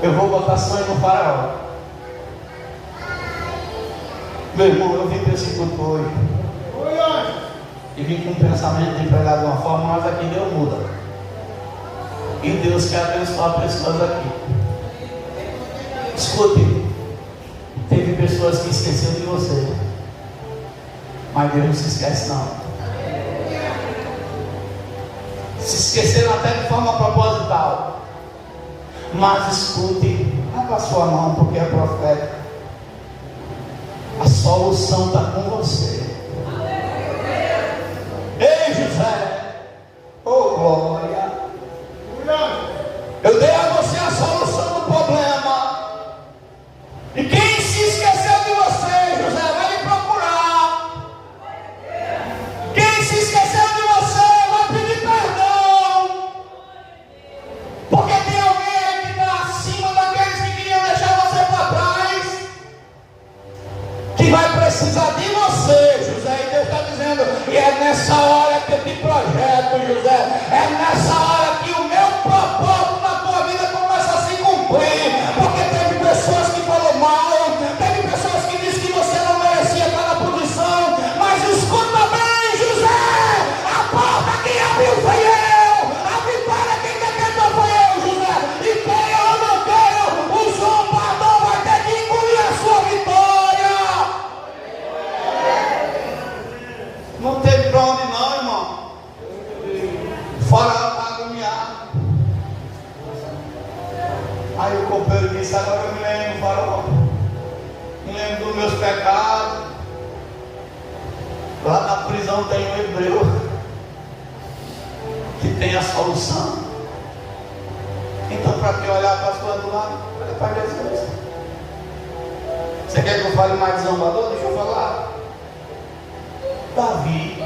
Eu vou botar sonho no faraó. Meu irmão, eu vim para esse culto hoje. E vim com um pensamento de pregar de uma forma, mas aqui Deus muda. E Deus quer abençoar pessoas aqui. Escute, teve pessoas que esqueceram de você, mas Deus não se esquece não. Se esqueceram até de forma proposital. Mas escute, abra a sua mão, porque é profético. A solução está com você. Ei, José, oh glória, eu dei a você a solução do problema. E quem se esqueceu de você, José, vai lhe procurar. Quem se esqueceu de você vai pedir perdão. Porque tem alguém aí que está acima daqueles que queriam deixar você para trás, que vai precisar de você, José. E Deus está dizendo, e é nessa hora que eu te projeto, José. É nessa hora que o meu propósito na tua vida começa a se cumprir. Porque teve pessoas que falaram mal, teve pessoas que disseram que você não merecia estar na posição. Mas escuta bem, José, a porta que abriu foi eu, a vitória quem decretou foi eu, José. E queira ou não queira, o zombador vai ter que engolir a sua vitória. Não teve para onde não, irmão. Fora está agoniado. Aí o copeiro disse, agora eu me lembro, farol. Me lembro dos meus pecados. Lá na prisão tem um hebreu que tem a solução. Então, para quem olhar para a sua do lado, olha para Jesus. Você quer que eu fale mais de zombador? Deixa eu falar. Davi,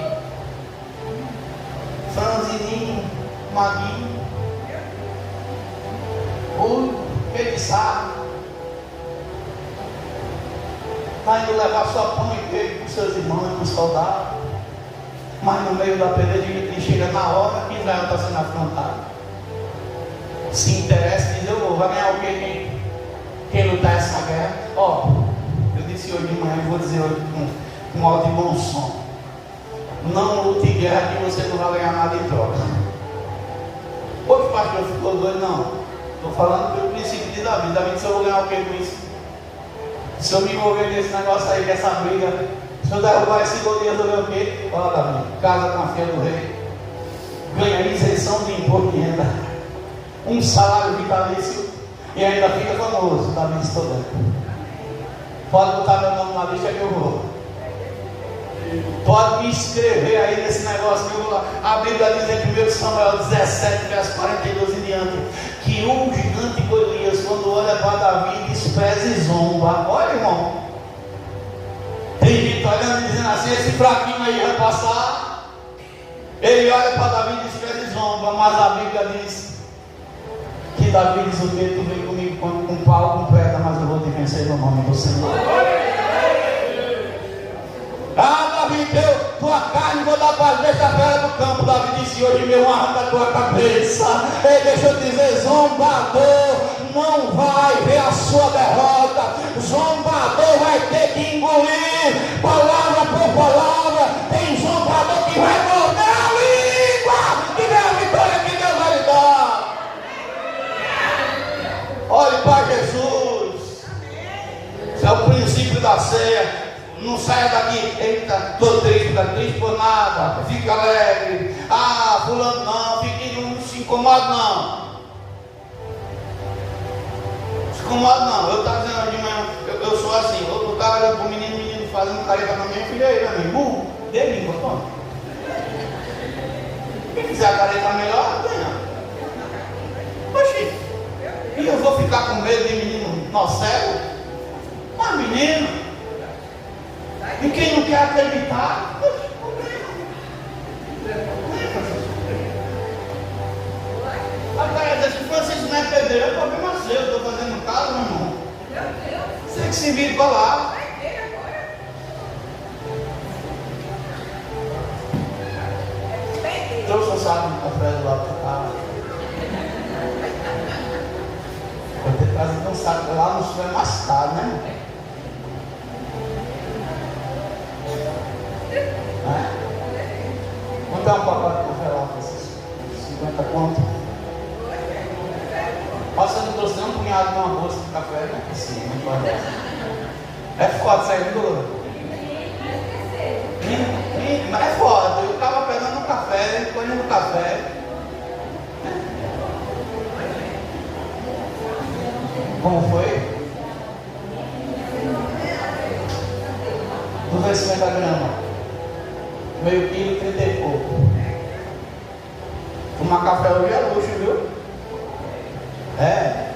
Franzininho, Maguinho, ele sabe, está indo levar sua pão e queijo para os seus irmãos e para os soldados, mas no meio da peleja ele chega na hora que Israel está sendo afrontado. Se interessa e diz, eu vou, vai ganhar o quê? Quem lutar essa guerra? Ó, eu disse hoje de manhã, eu vou dizer hoje com alto e bom som. Não lute guerra que você não vai ganhar nada em troca. Outro pastor ficou doido, não. Estou falando pelo princípio de Davi. Davi disse, eu vou ganhar o que com isso? Se eu me envolver nesse negócio aí, dessa briga, se eu derrubar esse Golias, eu ganho o quê? Fala, Davi, casa com a filha do rei, ganha isenção de imposto de renda, um salário vitalício e ainda fica famoso. Davi disse, estou dentro. Pode botar meu nome na lista que eu vou. Pode me escrever aí nesse negócio que eu vou lá. A Bíblia diz em 1 Samuel 17, verso 42 em diante, que o gigante Golias, quando olha para Davi, despreza e zomba. Olha, irmão, tem gente olhando e dizendo assim, esse fraquinho aí vai passar. Ele olha para Davi, despreza e zomba. Mas a Bíblia diz que Davi diz o que? Tu vem comigo com pau, com pedra, mas eu vou te vencer no nome do Senhor. Ah, Davi, tua carne vou dar para as bestas feras do campo. Davi disse hoje, meu, arranca a tua cabeça. Ei, deixa eu dizer, zombador não vai ver a sua derrota. Zombador vai ter que engolir palavra por palavra. Tem zombador que vai morder a língua e ver a vitória que Deus vai lhe dar. Olhe para Jesus. Isso é o princípio da ceia. Não saia daqui, eita, estou triste, está triste por nada, fica alegre. Ah, fulano não, não se incomoda não. Se incomoda não. Eu estava dizendo de manhã, eu sou assim, eu estava olhando para o menino fazendo careta na minha filha, aí, meu irmão, dê língua, toma. Quem fizer a careta melhor, ganha. Oxi, e eu vou ficar com medo de menino nocego? Mas menino. E quem não quer acreditar, agora diz que Francisco não é pedreiro, é problema seu, eu estou fazendo casa, meu irmão. Você que se vire para lá. Trouxe o saco de café do lado para cá. Vou ter trazido um saco lá no supermercado, né? Quanto é um pacote de café lá? 50 conto? Você não trouxe nem um punhado de uma bolsa de café, não é possível, não pode. É foda sair do Lula. Mas é foda, eu estava pegando um café, colhendo um café. Como foi? 250 gramas. Meio quilo, 30 e pouco. Tomar café hoje é luxo, viu? É.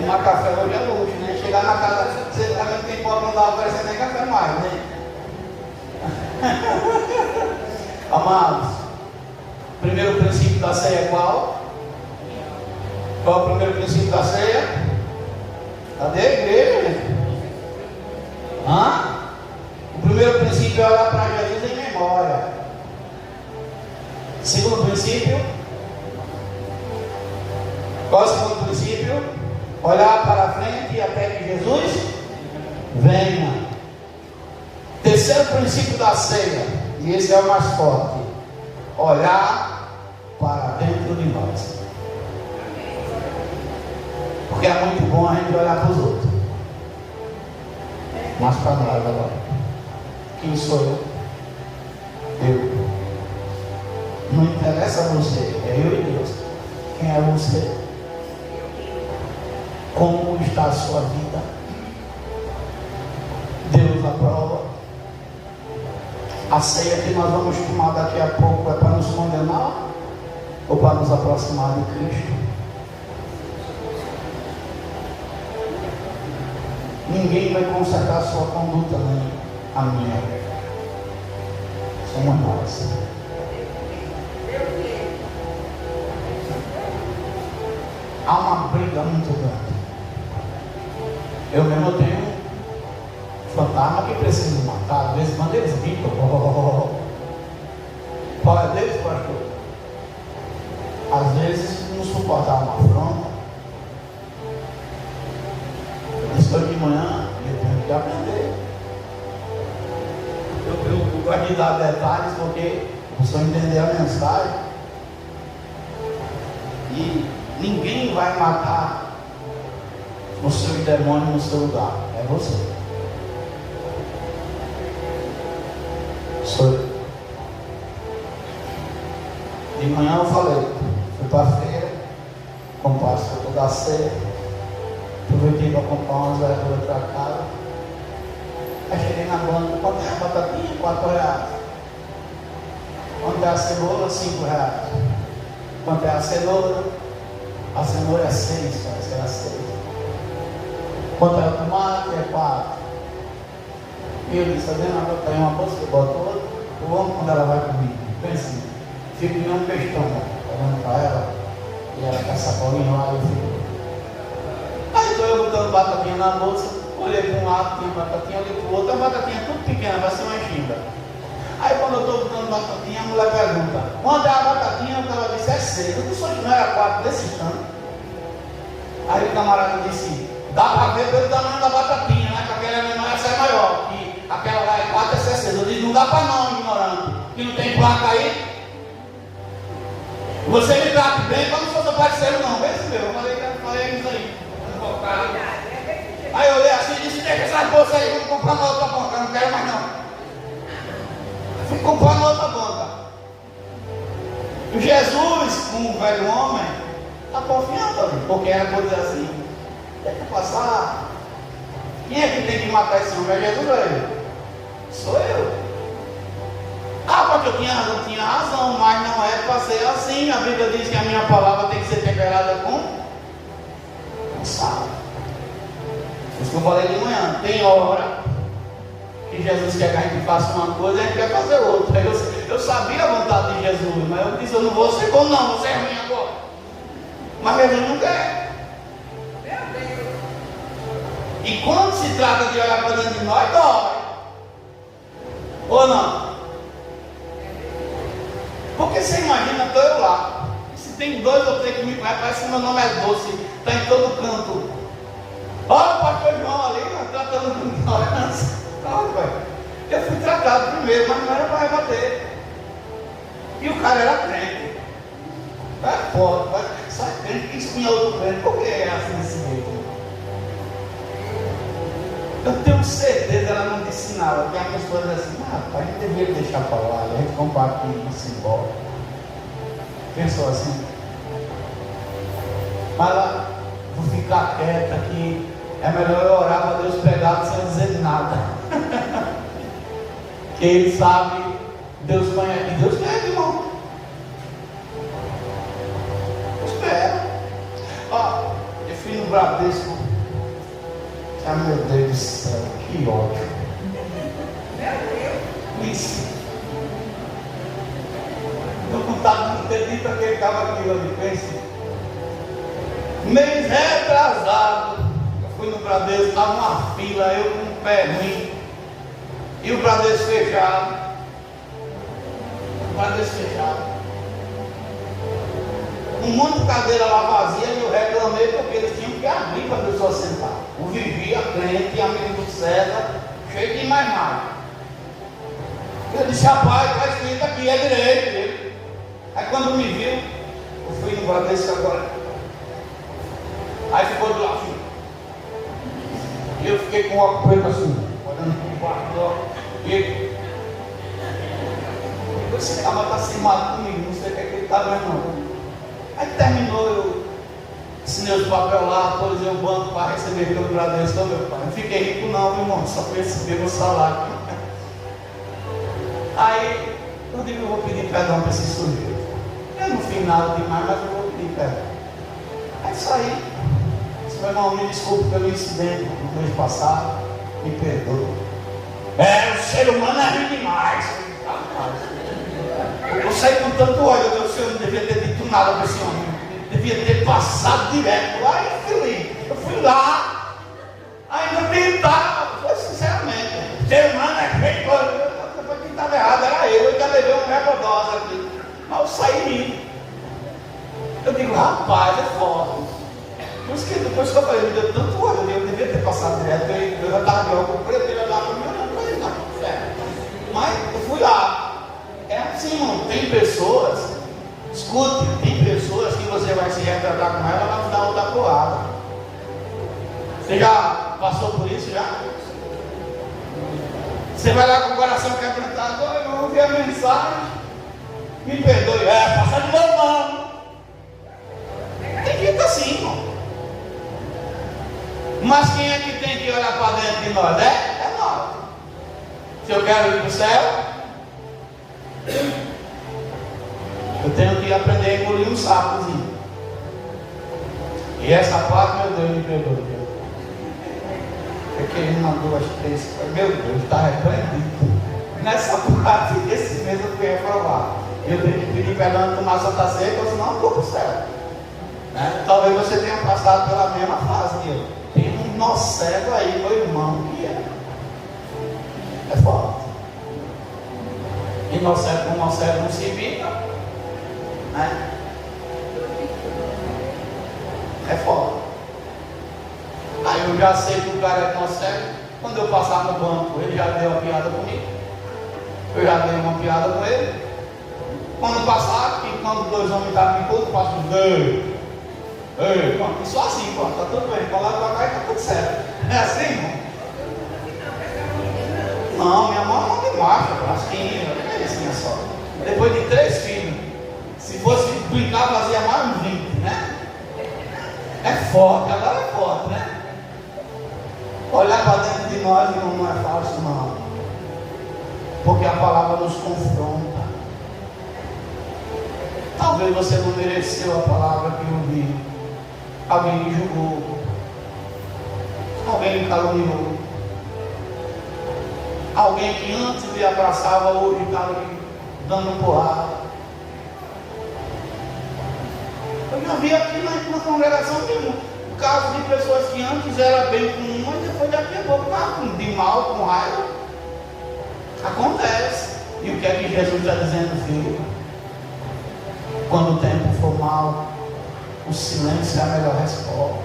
Tomar café hoje é luxo, né? Chegar na casa, você também tem pobre, não dá oferecendo nem café mais, né? Amados, o primeiro princípio da ceia é qual? Qual é o primeiro princípio da ceia? Cadê a igreja? Hã? O primeiro princípio é olhar para Jesus em memória. Segundo princípio, qual é o segundo princípio? Olhar para frente até que Jesus venha. Terceiro princípio da ceia, e esse é o mais forte: olhar para dentro de nós. Porque é muito bom a gente olhar para os outros, mas para nós agora. Quem sou eu? Eu. Não interessa você, é eu e Deus. Quem é você? Como está a sua vida? Deus aprova. A ceia que nós vamos tomar daqui a pouco é para nos condenar ou para nos aproximar de Cristo? Ninguém vai consertar a sua conduta, nem a minha. Somos nós. Há uma briga muito grande. Eu mesmo tenho um fantasma que preciso matar. Às vezes, quando eles gritam, qual é deles, pastor? Às vezes, não suportar uma afronta. Eu disse hoje de manhã, eu tenho que aprender. Eu gosto de dar detalhes porque eu só entender a mensagem. E ninguém vai matar o seu demônio no seu lugar. É você. Sou eu. De manhã eu falei, fui para a feira, comprei as frutas da ceia, aproveitei para comprar umas verduras para casa. Aí cheguei na banca, quanto é a batatinha? R$4. Quanto é a cebola? R$5. Quanto é a cenoura? A cenoura é 6, parece que era 6. Quanto é o tomate? É 4. E eu disse, tá vendo? Eu tenho uma bolsa, eu boto outra. Eu amo quando ela vai comigo. Pensa, fico em um questão, olhando para ela, e ela com essa bolinha lá, eu fico. Aí estou eu botando batatinha na bolsa, olhei para um lado, tinha batatinha, olhei para o outro, a batatinha tudo pequena, vai ser uma ginga. Aí quando eu estou botando batatinha, a mulher pergunta, quanto é a batatinha? Ela disse, é 6. Eu disse, não era 4 desse tanto. Aí o camarada disse, dá para ver pelo tamanho da batatinha, né? Que aquela menor, essa é maior, que aquela lá é 4, essa é 6. Eu disse, não dá para não, ignorante, que não tem placa aí. Você me trata bem, como se fosse parceiro não, vê se eu falei isso aí. Aí eu olhei assim e disse, deixa essas bolsas aí, vamos comprar uma outra banca, eu não quero mais não. Fui comprar uma outra banca. Jesus, como velho homem, está confiando ali, porque era coisa assim, deixa passar. Quem é que tem que matar esse homem? É Jesus ou ele? Sou eu. Ah, porque eu tinha razão, mas não é para ser assim. A Bíblia diz que a minha palavra tem que ser temperada com sal. Isso que eu falei de manhã. Tem hora que Jesus quer que a gente faça uma coisa e a gente quer fazer outra. Eu sabia a vontade de Jesus, mas eu disse, eu não vou ser bom não, vou ser ruim agora. Mas Jesus não quer. E quando se trata de olhar para dentro de nós, dói. Ou não? Porque você imagina, estou eu lá. Se tem 2 ou 3 que me conhecem, parece que meu nome é Doce, está em todo canto. Olha o pastor João ali, tratando com ignorância. Olha, pai. Eu fui tratado primeiro, mas não era para rebater. E o cara era crente. Vai fora, sai crente, que espinha outro crente. Por que é assim desse jeito? Eu tenho certeza, ela não disse nada. Porque a pessoa diz assim, rapaz, a gente deveria deixar para lá, a gente compartilha e se embora. Pensou assim. Mas ela, vou ficar quieta aqui. É melhor eu orar para Deus pegar sem dizer nada. Que Ele sabe, Deus conhece. E Deus conhece, irmão. Espera. Ó, eu fui no Bradesco. Ah, meu Deus do céu, que ódio. Isso. Estou contando, não acredito que ele estava aqui ali, pense. Mês retrasado, eu fui no Bradesco, estava uma fila, eu com um pé ruim. E o Bradesco fechado. O Bradesco fechado. Um monte de cadeira lá vazia e eu reclamei porque eles tinham que abrir para a pessoa sentar. O Vivia, crente, amigo do César, cheio de mais. Eu disse, rapaz, está escrito aqui, é direito dele. Aí quando me viu, eu fui no Bradesco agora. Aí ficou do lado assim. E eu fiquei com o óculos preto assim, olhando para o quarto. E ele, esse cara está cismado comigo, não sei o que é que ele está vendo não. Aí terminou, eu assinei os papel lá, atualizei o banco para receber pelo Bradesco, meu pai. Não fiquei rico não, meu irmão, só receber meu salário. Aí eu digo, eu vou pedir perdão para esse sujeito. Eu não fiz nada demais, mas eu vou pedir perdão. Aí saí. Disse, meu irmão, me desculpe pelo incidente do mês passado, me perdoe. O ser humano é ruim demais. Eu saí com tanto ódio, eu não devia ter dito nada para esse homem. Devia ter passado direto. Aí eu fui lá, ainda tentava, foi sinceramente. O ser humano é feito, quem estava errado era eu já levei uma recordose aqui. Mas eu saí rindo. Eu digo, rapaz, é forte. Por isso que depois que eu falei, me deu tanto ódio, eu devia ter passado direto, eu já estava de óculos preto, ele olhava para mim, eu não falei, não, sério. Mas eu fui lá. É assim, irmão, tem pessoas, escute, tem pessoas que você vai se retratar com ela, ela vai te dar outra porrada. Você já passou por isso já? Você vai lá com o coração quebrantado, eu não ouvi a mensagem, me perdoe, passa de novo não. Tem gente assim, irmão. Mas quem é que tem que olhar para dentro de nós? É nós. Se eu quero ir para o céu, eu tenho que aprender a engolir um sapozinho. E essa parte, meu Deus, me perdoe. Porque uma, duas, três, meu Deus, está repreendido. Nessa parte, esse mês eu fui reprovar. Eu tenho que pedir perdão de tomar Santa Ceia, senão eu vou para o céu. Né? Talvez você tenha passado pela mesma fase que eu. Tem um nó cego aí, meu irmão, que é forte. E nó cego com nó cego não se evita, né? É forte. Aí eu já sei que o cara é nó cego. Quando eu passar no banco, ele já deu uma piada comigo. Eu já dei uma piada com ele. Quando passar, e quando dois homens estavam em culto, eu faço pronto, só assim, pronto, tá tudo bem, para lá para cá e tá tudo certo. É assim, irmão? Não, minha mão não de macho, assim, é assim só. Depois de 3 filhos, se fosse brincar, fazia mais uns 20, né? É forte, agora é forte, né? Olhar para dentro de nós, irmão, não é fácil, não. Porque a palavra nos confronta. Talvez você não mereceu a palavra que ouviu. Alguém lhe julgou, alguém lhe caluniou, alguém que antes lhe abraçava, hoje está lhe dando porrada. Eu já vi aqui na congregação mesmo o caso de pessoas que antes era bem com uma e depois já pegou de mal, com raiva. Acontece. E o que é que Jesus está dizendo, filho? Quando o tempo for mau, o silêncio é a melhor resposta.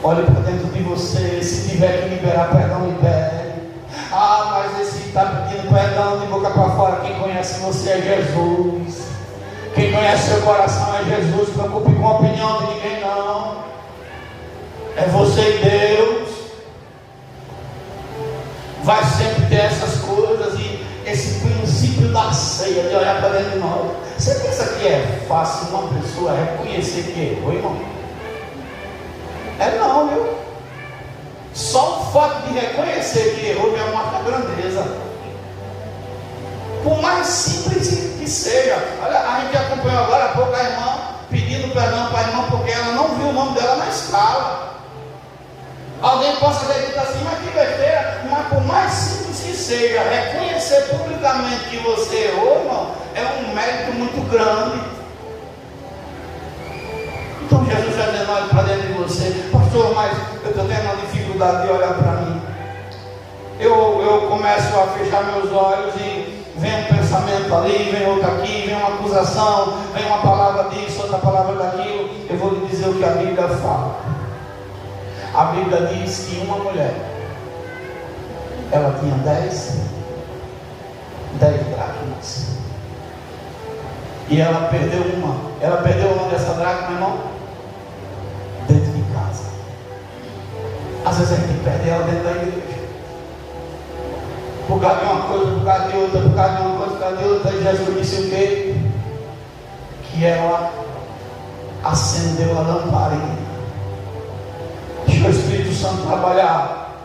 Olhe para dentro de você. Se tiver que liberar perdão, libere. Ah, mas esse está pedindo perdão de boca para fora. Quem conhece você é Jesus. Quem conhece seu coração é Jesus. Não se preocupe com a opinião de ninguém, não. É você e Deus. Vai sempre ter essas coisas e esse princípio da ceia, de olhar para dentro de nós. Você pensa que é fácil uma pessoa reconhecer que errou, irmão? É não, viu? Só o fato de reconhecer que errou já marca a grandeza. Por mais simples que seja. Olha, a gente acompanhou agora há pouco a irmã pedindo perdão para a irmã porque ela não viu o nome dela na escala. Alguém possa ter dito assim, mas que besteira. Mas por mais simples que seja, reconhecer publicamente que você errou, irmão, é um mérito muito grande. Então Jesus está dizendo, olha para dentro de você, pastor, mas eu estou tendo uma dificuldade de olhar para mim. Eu começo a fechar meus olhos e vem um pensamento ali, vem outro aqui, vem uma acusação, vem uma palavra disso, outra palavra daquilo. Eu vou lhe dizer o que a Bíblia fala. A Bíblia diz que uma mulher, ela tinha 10 dracmas. E ela perdeu uma. Ela perdeu uma dessa dracma, irmão, dentro de casa. Às vezes a gente perde ela dentro da igreja. Por causa de uma coisa, por causa de outra, por causa de uma coisa, por causa de outra. E Jesus disse o quê? Que ela acendeu a lamparina. Deixa o Espírito Santo trabalhar.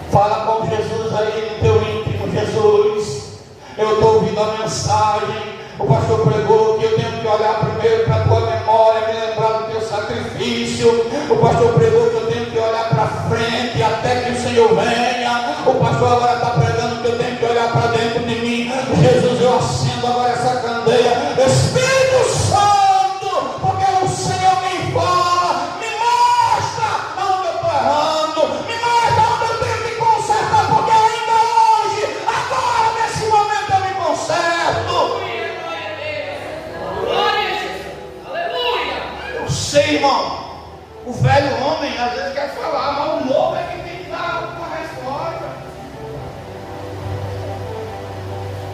Fala com Jesus aí no teu íntimo. Jesus, eu estou ouvindo a mensagem. O pastor pregou que eu tenho que olhar primeiro para a tua memória, me lembrar do teu sacrifício. O pastor pregou que eu tenho que olhar para frente até que o Senhor venha. O pastor agora está pregando que eu tenho que olhar para dentro de mim. Jesus, eu acendo agora essa candeia. Espírito Santo, porque o Senhor me fala, me mostra onde eu estou errando, me mostra onde eu tenho que consertar, porque ainda hoje, agora, nesse momento eu me conserto. Eu sei, irmão, o velho homem às vezes quer falar, mas o novo é que tem que dar uma resposta.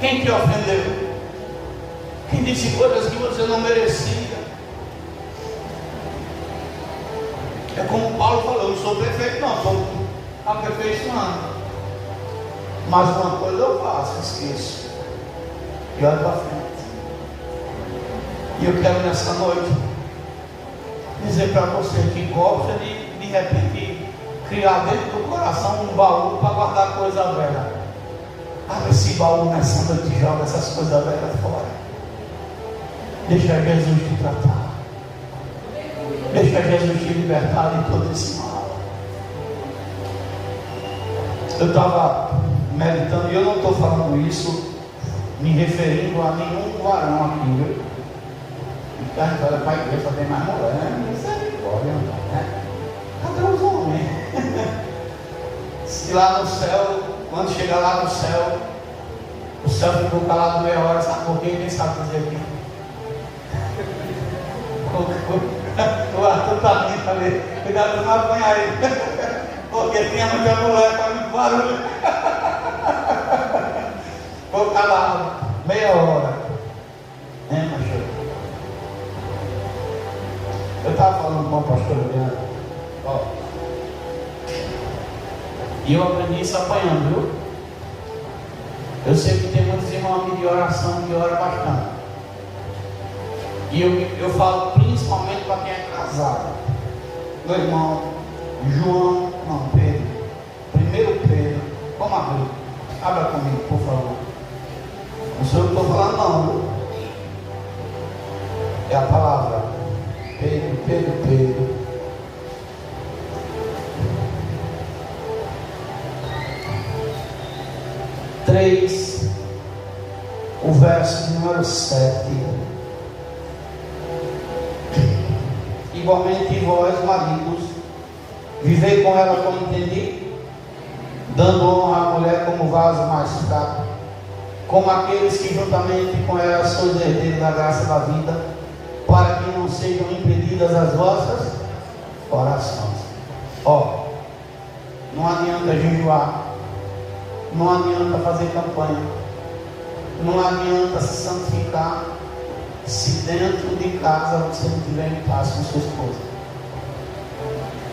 Quem te ofendeu? Quem disse coisas que você não merecia? É como Paulo falou, eu não sou perfeito não, estou aperfeiçoando. Mas uma coisa eu faço, esqueço. E olho para frente. E eu quero nessa noite dizer para você que gosta de repente criar dentro do coração um baú para guardar coisa velha. Abre esse baú nessa noite e joga essas coisas velhas fora. Deixa Jesus te tratar. Deixa Jesus te libertar de todo esse mal. Eu estava meditando, e eu não estou falando isso me referindo a nenhum varão aqui, viu? Então a gente olha para a igreja, só tem mais mulher, né? Misericórdia, né? Cadê os homens? Se lá no céu, quando chegar lá no céu, o céu ficou calado meia hora, sabe por quê? Quem sabe dizer aqui? O Arthur está rindo ali, cuidado para não apanhar ele, porque tinha muita mulher para muito barulho. Ficou calado, meia hora. Macho? Eu estava falando com o pastor Leandro, e eu aprendi isso apanhando, viu? Eu sei que tem muitos irmãos aqui de oração que oram bastante. E eu falo principalmente para quem é casado. Meu irmão Pedro. Primeiro Pedro. Vamos abrir. Abra comigo, por favor. Não sou eu que estou falando, não, viu? É a palavra. Pedro. Três. O verso número 7. Igualmente vós, maridos, vivei com ela como entendi, dando honra à mulher como vaso mais fraco, como aqueles que juntamente com ela sois herdeiros da graça da vida, para que não sejam impedidas as vossas orações. Ó, não adianta jejuar, não adianta fazer campanha, não adianta se santificar se dentro de casa você não tiver em paz com sua esposa.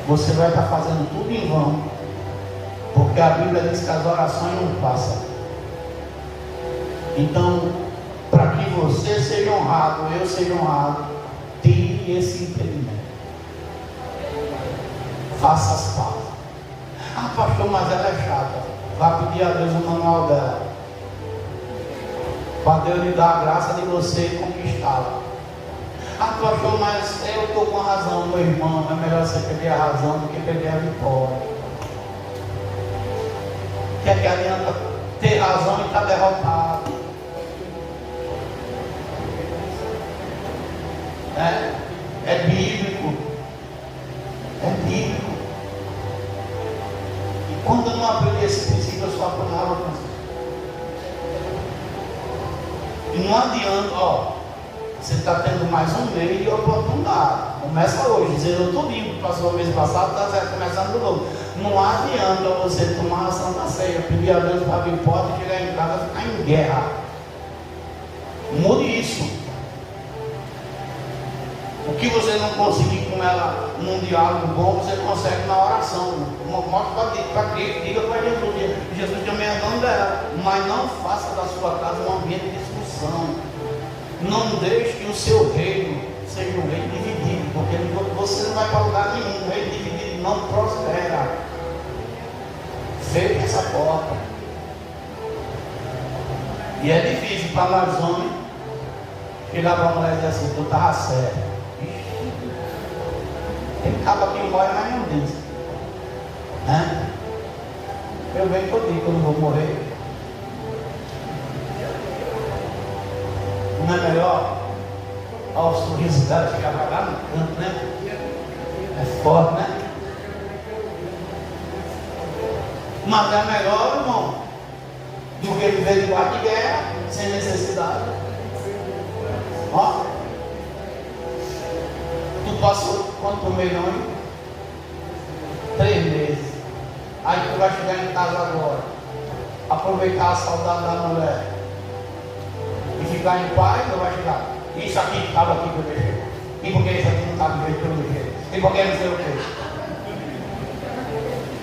Você vai estar fazendo tudo em vão, porque a Bíblia diz que as orações não passam. Então, para que você seja honrado, eu seja honrado, tire esse impedimento. Faça as pazes. Ah, pastor, mas ela é chata. Vá pedir a Deus o manual dela, para Deus lhe dar a graça de você conquistá-la. Ah, pastor, mas eu estou com a razão, meu irmão. É melhor você perder a razão do que perder a vitória. Que é que adianta ter razão e estar derrotado? É bíblico. É bíblico. E quando eu não aprendi esse princípio, eu só apanhava com isso. E não adianta, ó, você está tendo mais um meio de oportunidade. Começa hoje, dizendo tudinho que passou o mês passado, está começando de novo. Não adianta você tomar a Santa Ceia, pedir a Deus para abrir porta e chegar em casa e ficar em guerra. Mude isso. O que você não conseguir com ela num diálogo bom, você consegue na oração. Mostra para Cristo, diga para Jesus. Jesus também é dono dela. Mas não faça da sua casa um ambiente de discussão. Não deixe que o seu reino seja um reino dividido, porque você não vai para lugar nenhum. Um reino dividido não prospera. Feche essa porta. E é difícil para nós homens chegar para a mulher e dizer assim: tu estava certo. Tem cabo que morre, mas não diz. Né? Eu bem que eu digo que eu não vou morrer. Não é melhor ao sorriso dela chegar lá no canto, né? É forte, né? Mas é melhor, irmão, do que viver de guarda de guerra sem necessidade. Ó, tu passou quanto milhões? 3 meses. Aí tu vai chegar em casa agora, aproveitar a saudade da mulher e ficar em paz, ou vai chegar? Isso aqui estava aqui do meu jeito. E por que isso aqui não estava do meu jeito? E por que não sei o quê?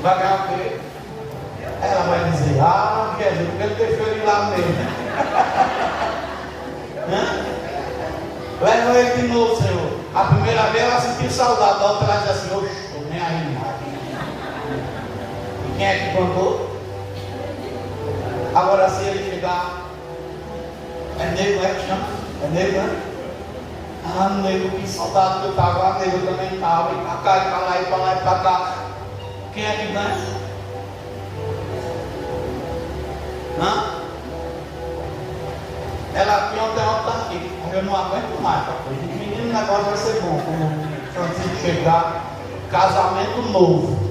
Vai ganhar o quê? Ela vai dizer: ah, Jesus, porque ele deixou ele lá mesmo. Leva ele de novo, Senhor. A primeira vez ela sentiu saudade, a outra ela disse assim: oxe, estou nem aí mais. E quem é que plantou? Agora, se ele chegar, é nego, é que chama? É nego, né? Ah, nego, que saudade que eu estava, a nego também estava, e para cá, e para lá, e para lá, e para cá. Quem é que ganha? Hã? Ela aqui, ontem está aqui. Eu não aguento mais, papai. Menino, o negócio vai ser bom. Quando chegar, casamento novo.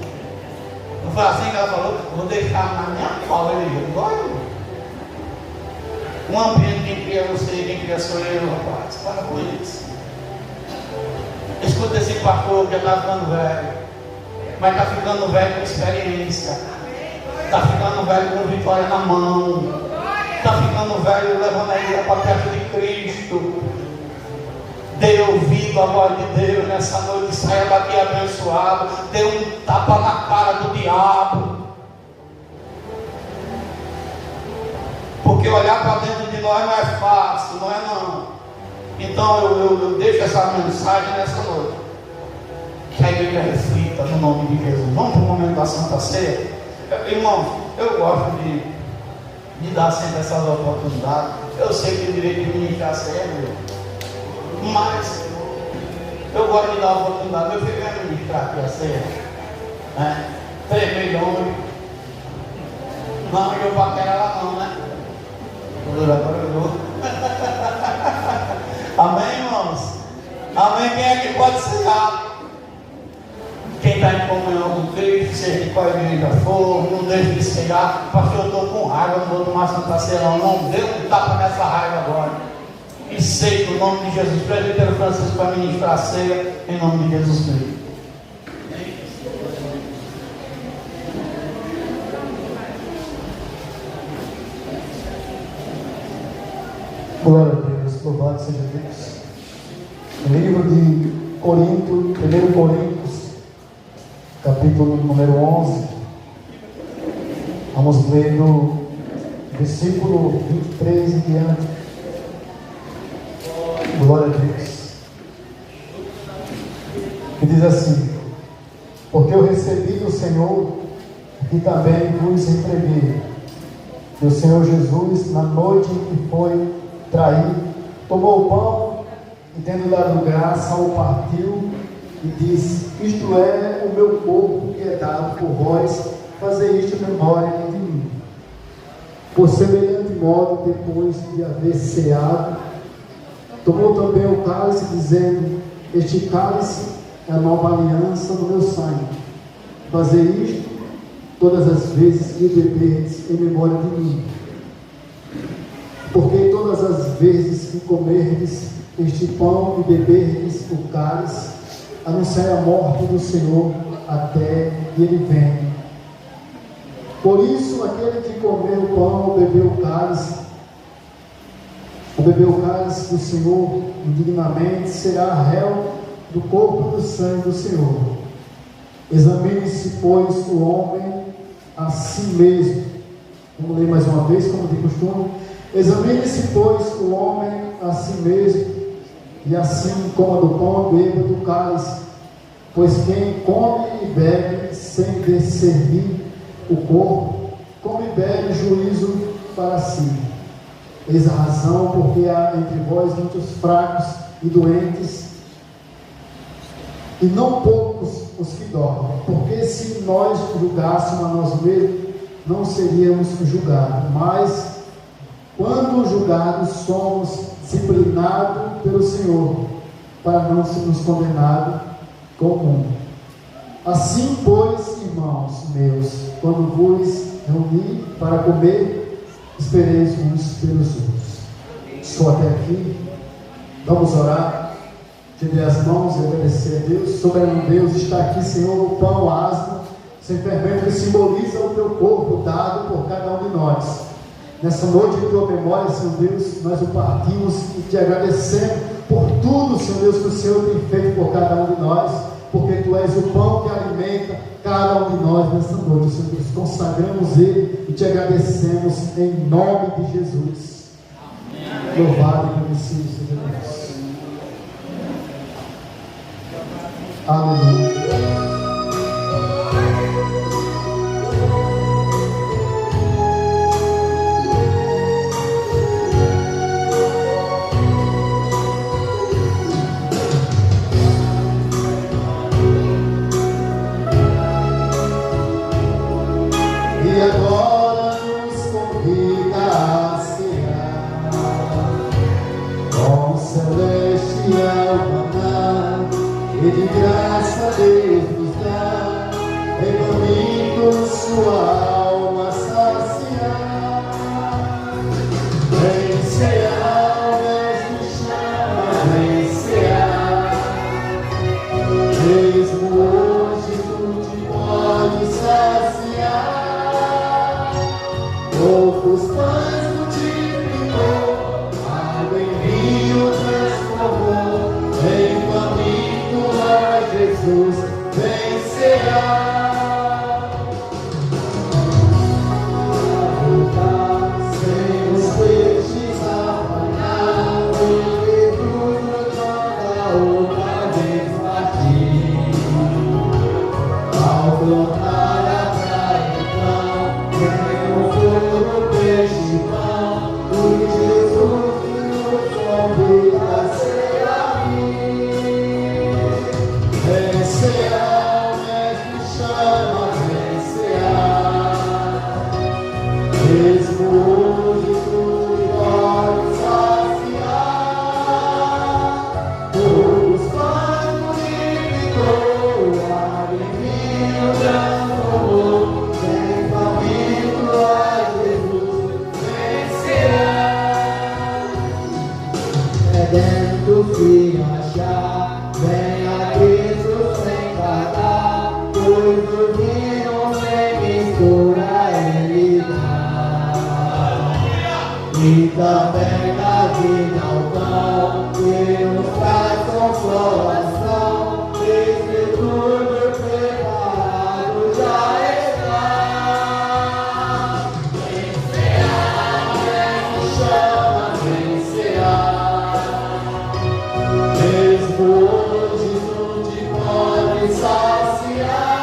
Não foi assim que ela falou? Vou deixar na minha cola. Ele disse: um ambiente, quem cria você, quem cria sou eu, rapaz. Para com isso. Escuta esse pastor que já está ficando velho. Mas está ficando velho com experiência. Está ficando velho com vitória na mão. Está ficando velho levando a igreja para perto de Cristo. Dê ouvido à voz de Deus nessa noite. Saia daqui abençoado. Dê um tapa na cara do diabo. Porque olhar para dentro de nós não é fácil, não é não. Então eu deixo essa mensagem nessa noite. Que a igreja reflita no nome de Jesus. Vamos para o momento da Santa Ceia. Irmãos, eu gosto de dar sempre essas oportunidades. Eu sei que o direito de ministrar a ceia é meu, mas eu gosto de dar a oportunidade. Meu filho vai ministrar aqui a ceia, né? 3 milhões. Não, eu paquera ela não, né? Amém, irmãos? Amém? Quem é que pode ser rápido? Quem está em comunhão com Cristo, seja de qual igreja for, não deixe de chegar. Pastor, eu estou com raiva, não vou tomar Santa Ceia não. Dê um tapa nessa raiva agora. E sei que o nome de Jesus, presbítero Francisco vai ministrar a ceia em nome de Jesus Cristo. Glória a Deus, louvado seja Deus. No livro de Corinto, 1 Coríntios, capítulo número 11, vamos ler do versículo 23 em diante. Glória a Deus. Que diz assim: porque eu recebi do Senhor, que também vos entreguei, que o Senhor Jesus, na noite em que foi traído, tomou o pão e, tendo dado graça, o partiu e disse: isto é o meu corpo que é dado por vós, fazei isto em memória de mim. Por semelhante modo, depois de haver ceado, tomou também o cálice, dizendo: este cálice é a nova aliança no meu sangue. Fazei isto todas as vezes que beberdes em memória de mim. Porque todas as vezes que comerdes este pão e beberdes o cálice, anunciai a morte do Senhor até que ele venha. Por isso, aquele que comer o pão ou beber o cálice do Senhor indignamente, será réu do corpo e do sangue do Senhor. Examine-se, pois, o homem a si mesmo. Vamos ler mais uma vez, como de costume. Examine-se, pois, o homem a si mesmo, e assim coma do pão e beba do cálice. Pois quem come e bebe sem discernir o corpo, come e bebe juízo para si. Eis a razão porque há entre vós muitos fracos e doentes, e não poucos os que dormem. Porque se nós julgássemos a nós mesmos, não seríamos julgados. Mas, quando julgados, somos disciplinados pelo Senhor, para não sermos condenados com o mundo. Assim, pois, irmãos meus, quando vos reunir para comer, espereis uns pelos outros. Só até aqui. Vamos orar. Estender as mãos e agradecer a Deus. Soberano Deus, está aqui, Senhor, o pão asno, sem fermento, que simboliza o teu corpo dado por cada um de nós. Nessa noite, em tua memória, Senhor Deus, nós o partimos e te agradecemos por tudo, Senhor Deus, que o Senhor tem feito por cada um de nós, porque tu és o pão que alimenta cada um de nós nessa noite, Senhor Deus. Consagramos ele e te agradecemos em nome de Jesus. Amém. Louvado e agradecido seja Deus. Aleluia. E agora nos convida a cear com o celestial maná, e de graça Deus nos dá, reunindo sua alma saciar. Vem cear, mesmo chama, vem cear. Mesmo hoje tu te pode saciar. Poucos pães multiplicou, água em vinho transformou, vem faminto a Jesus, vem cear. Voltar sem os peixes apanhar, e tudo toda outra vez partir. Ao tornar a praia então, vem o fogo, peixe e pão, e Jesus nos convida a servir. Vem cear, mestre chama, vem cear. Mesmo hoje tu pode saciar. Os pães multiplicou, água em vinho transformou, vem faminto a Jesus, vem cear. Pedendo o filho achar, vem a Cristo sem pagar, pois o vinho sem mistura ele dá. E também dá vida ao pão que nos traz consolação. Eis que tudo preparado já está. Vencerá, mesmo chama, vencerá. Mesmo hoje não te pode saciar.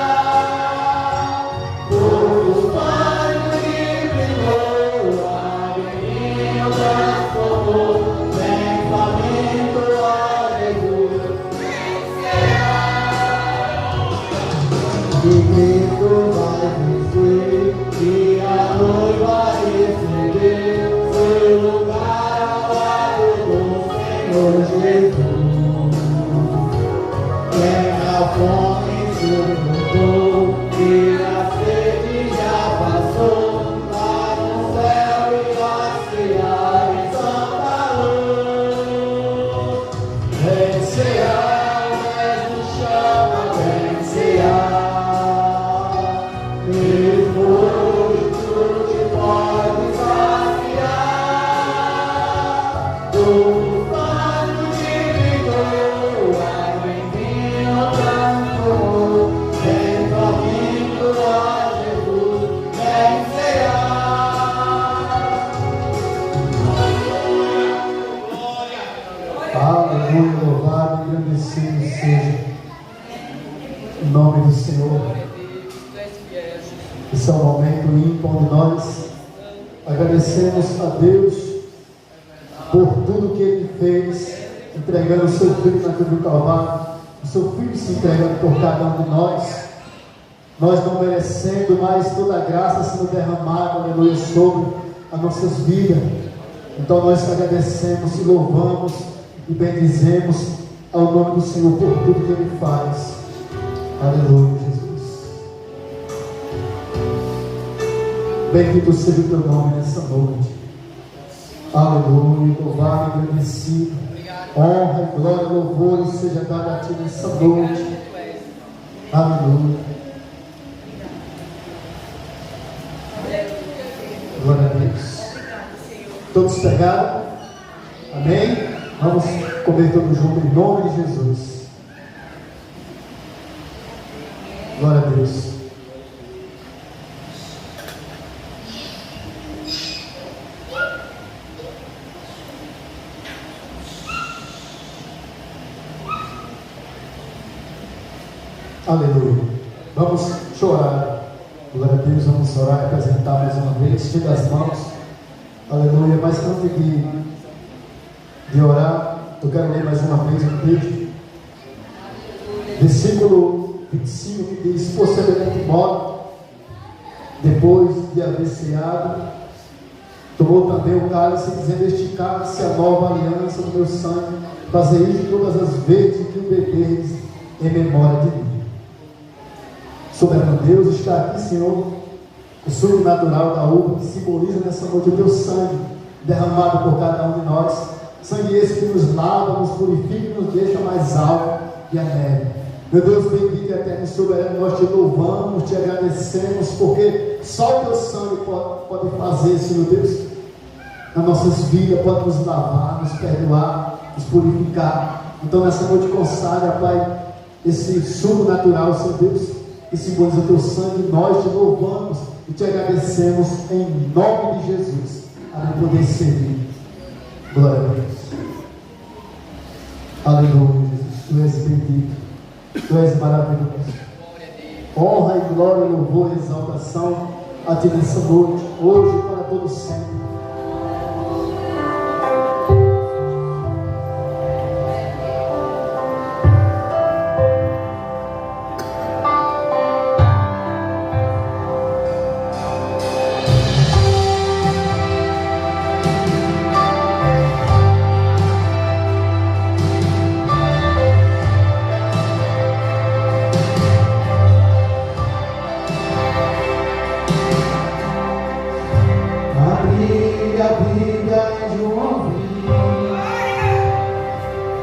Todo pano que brilhou, a guerrinha transformou. Vem faminto, aleluia. E Cristo vai vencer, e a noiva receber seu lugar ao lado do Senhor Jesus. Quem a fome suportou e a sede já passou, lá no céu e passear em santa luz. Vencerá, mesmo chama, vencerá. Mesmo hoje tudo te pode saciar. Todo pano que brigou, água em vinho transformou. Vem faminto a Jesus, vencerá. Aleluia, louvado e agradecido seja o nome do Senhor. Esse é um momento ímpar onde nós agradecemos a Deus por tudo que Ele fez, entregando o seu Filho na cruz do Calvário, o seu Filho se entregando por cada um de nós não merecendo, mas toda a graça sendo derramada, aleluia, sobre as nossas vidas. Então nós agradecemos e louvamos e bendizemos ao nome do Senhor por tudo que Ele faz. Aleluia, Jesus. Bendito seja o teu nome nessa noite. Aleluia, louvado e agradecido. Honra, glória, louvor seja dado a ti nessa noite. Aleluia. Glória a Deus. Todos pegaram? Amém? Vamos comer todos juntos em nome de Jesus. Glória a Deus. Aleluia. Vamos chorar. Glória a Deus, vamos orar e apresentar mais uma vez. Estenda as mãos. Aleluia. Mas antes de orar, eu quero ler mais uma vez um texto. Versículo 25 que diz: por semelhante modo, depois de haver ceado, tomou também o cálice, dizendo: este cálice é a nova aliança do meu sangue. Fazei isto todas as vezes que o beberdes em memória de mim. Soberano Deus, está aqui, Senhor, o sumo natural da uva, que simboliza nessa noite o teu sangue derramado por cada um de nós. Sangue esse que nos lava, nos purifica e nos deixa mais alto que a neve. Meu Deus bendito e eterno e soberano, nós te louvamos, te agradecemos, porque só o teu sangue pode fazer, Senhor Deus, nas nossas vidas, pode nos lavar, nos perdoar, nos purificar. Então nessa noite consagra, Pai, esse sumo natural, Senhor Deus, que simboliza o teu sangue. Nós te louvamos e te agradecemos em nome de Jesus, a poder servir. Glória a Deus. Aleluia, Jesus. Tu és bendito, tu és maravilhoso. Honra e glória, louvor e exaltação a ti nessa noite, hoje e para todo sempre.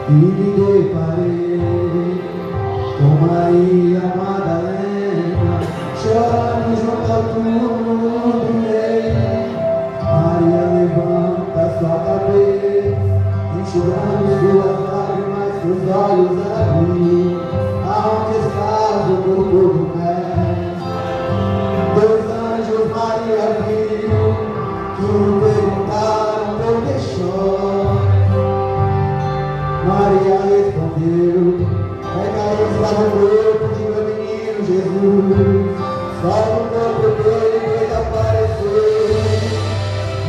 E me deparei com Maria Madalena, chorando junto ao túmulo do rei. Maria levanta sua cabeça tirando suas lágrimas, seus olhos abrir. Aonde estás, o doutor do médico? Dois anjos Maria viu, que lhe perguntaram por que chora. Maria respondeu: pegai estava o corpo de meu menino Jesus, só no corpo dele desapareceu.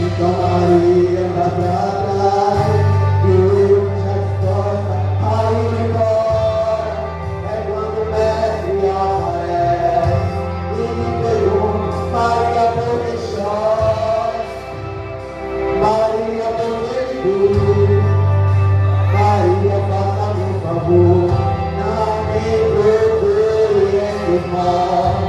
Então Maria anda pra trás, e eu já disposta a ir embora. É quando o mestre aparece e me pergunta: Maria, por que chora? Maria, por que chora? Maria, faça-me um favor, não me procure entre nós,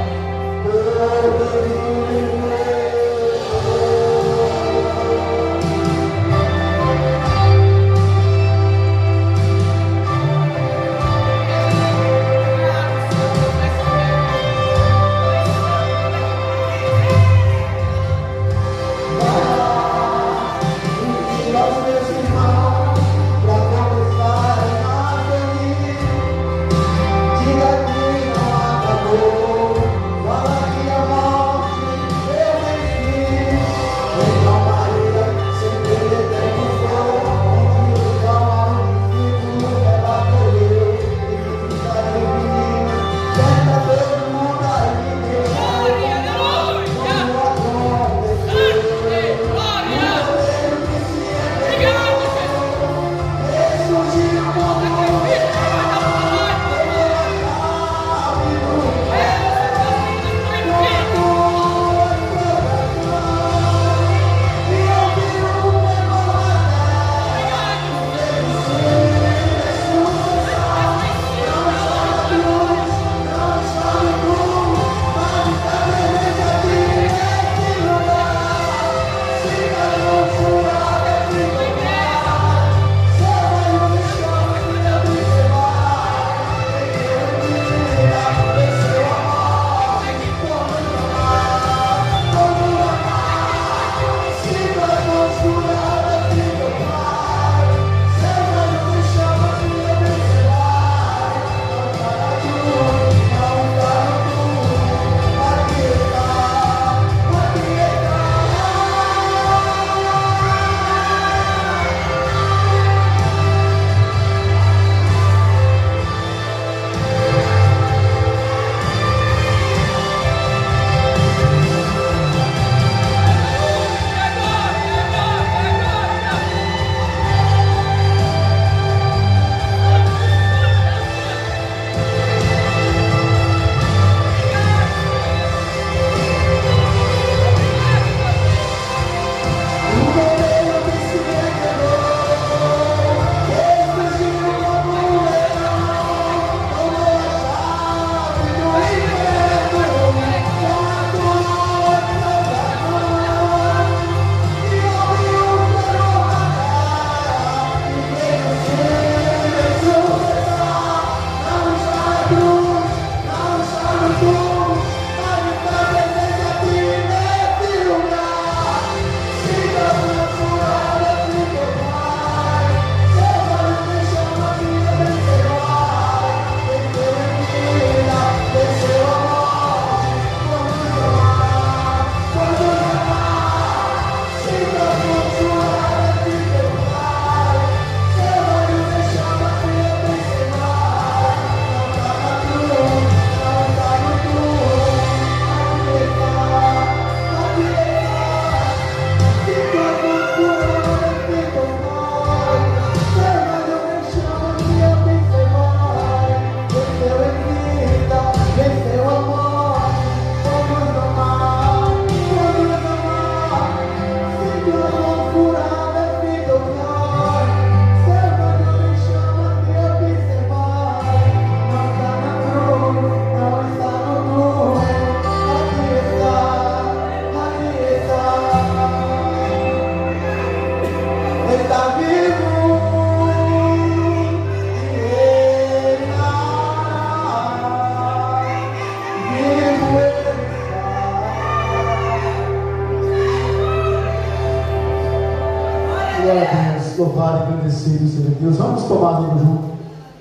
Glória a Deus. Deus. Louvado e agradecido seja Deus. Vamos tomar livro junto.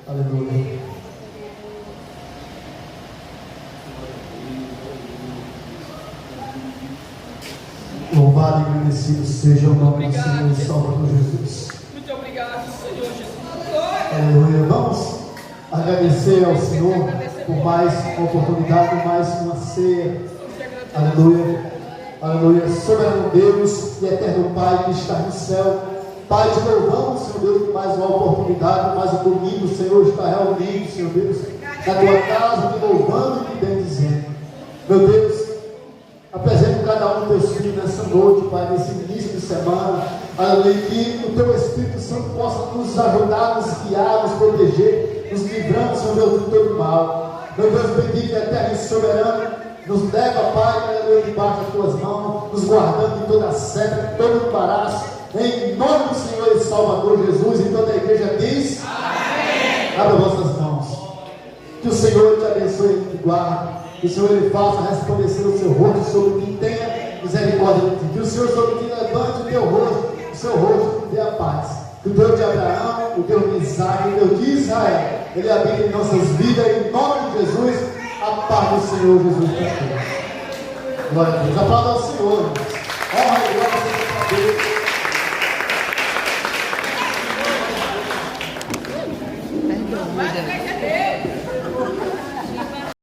Aleluia. Louvado e agradecido seja o nome do Senhor e Salvador Jesus. Muito obrigado, Senhor Jesus. Glória. Aleluia. Vamos agradecer ao Senhor por mais uma oportunidade, por mais uma ceia. Aleluia. Aleluia. Soberano Deus e eterno Pai que está no céu. Pai, te louvamos, Senhor Deus, por mais uma oportunidade, mais um domingo, Senhor, está reunido, Senhor Deus, na tua casa, te louvando e te bendizendo. Meu Deus, apresento cada um dos teus filhos nessa noite, Pai, nesse início de semana. Aleluia, que o teu Espírito Santo possa nos ajudar, nos guiar, nos proteger, nos livrando, Senhor Deus, de todo mal. Meu Deus bendito, eterno e soberano, nos leva, Pai, aleluia, debaixo das tuas mãos, nos guardando de toda seta, de todo embaraço. Em nome do Senhor e Salvador Jesus, e toda a igreja diz: amém. Abra vossas mãos. Que o Senhor te abençoe e te guarde. Que o Senhor ele faça resplandecer o seu rosto sobre quem tenha misericórdia de ti. Que o Senhor sobre ti levante o teu rosto, o seu rosto te dê a paz. Que o Deus de Abraão, o Deus de Isaac, o Deus de Israel, ele habita em nossas vidas. Em nome de Jesus, a paz do Senhor Jesus para todos. Glória a Deus. Aplauda ao Senhor. Honra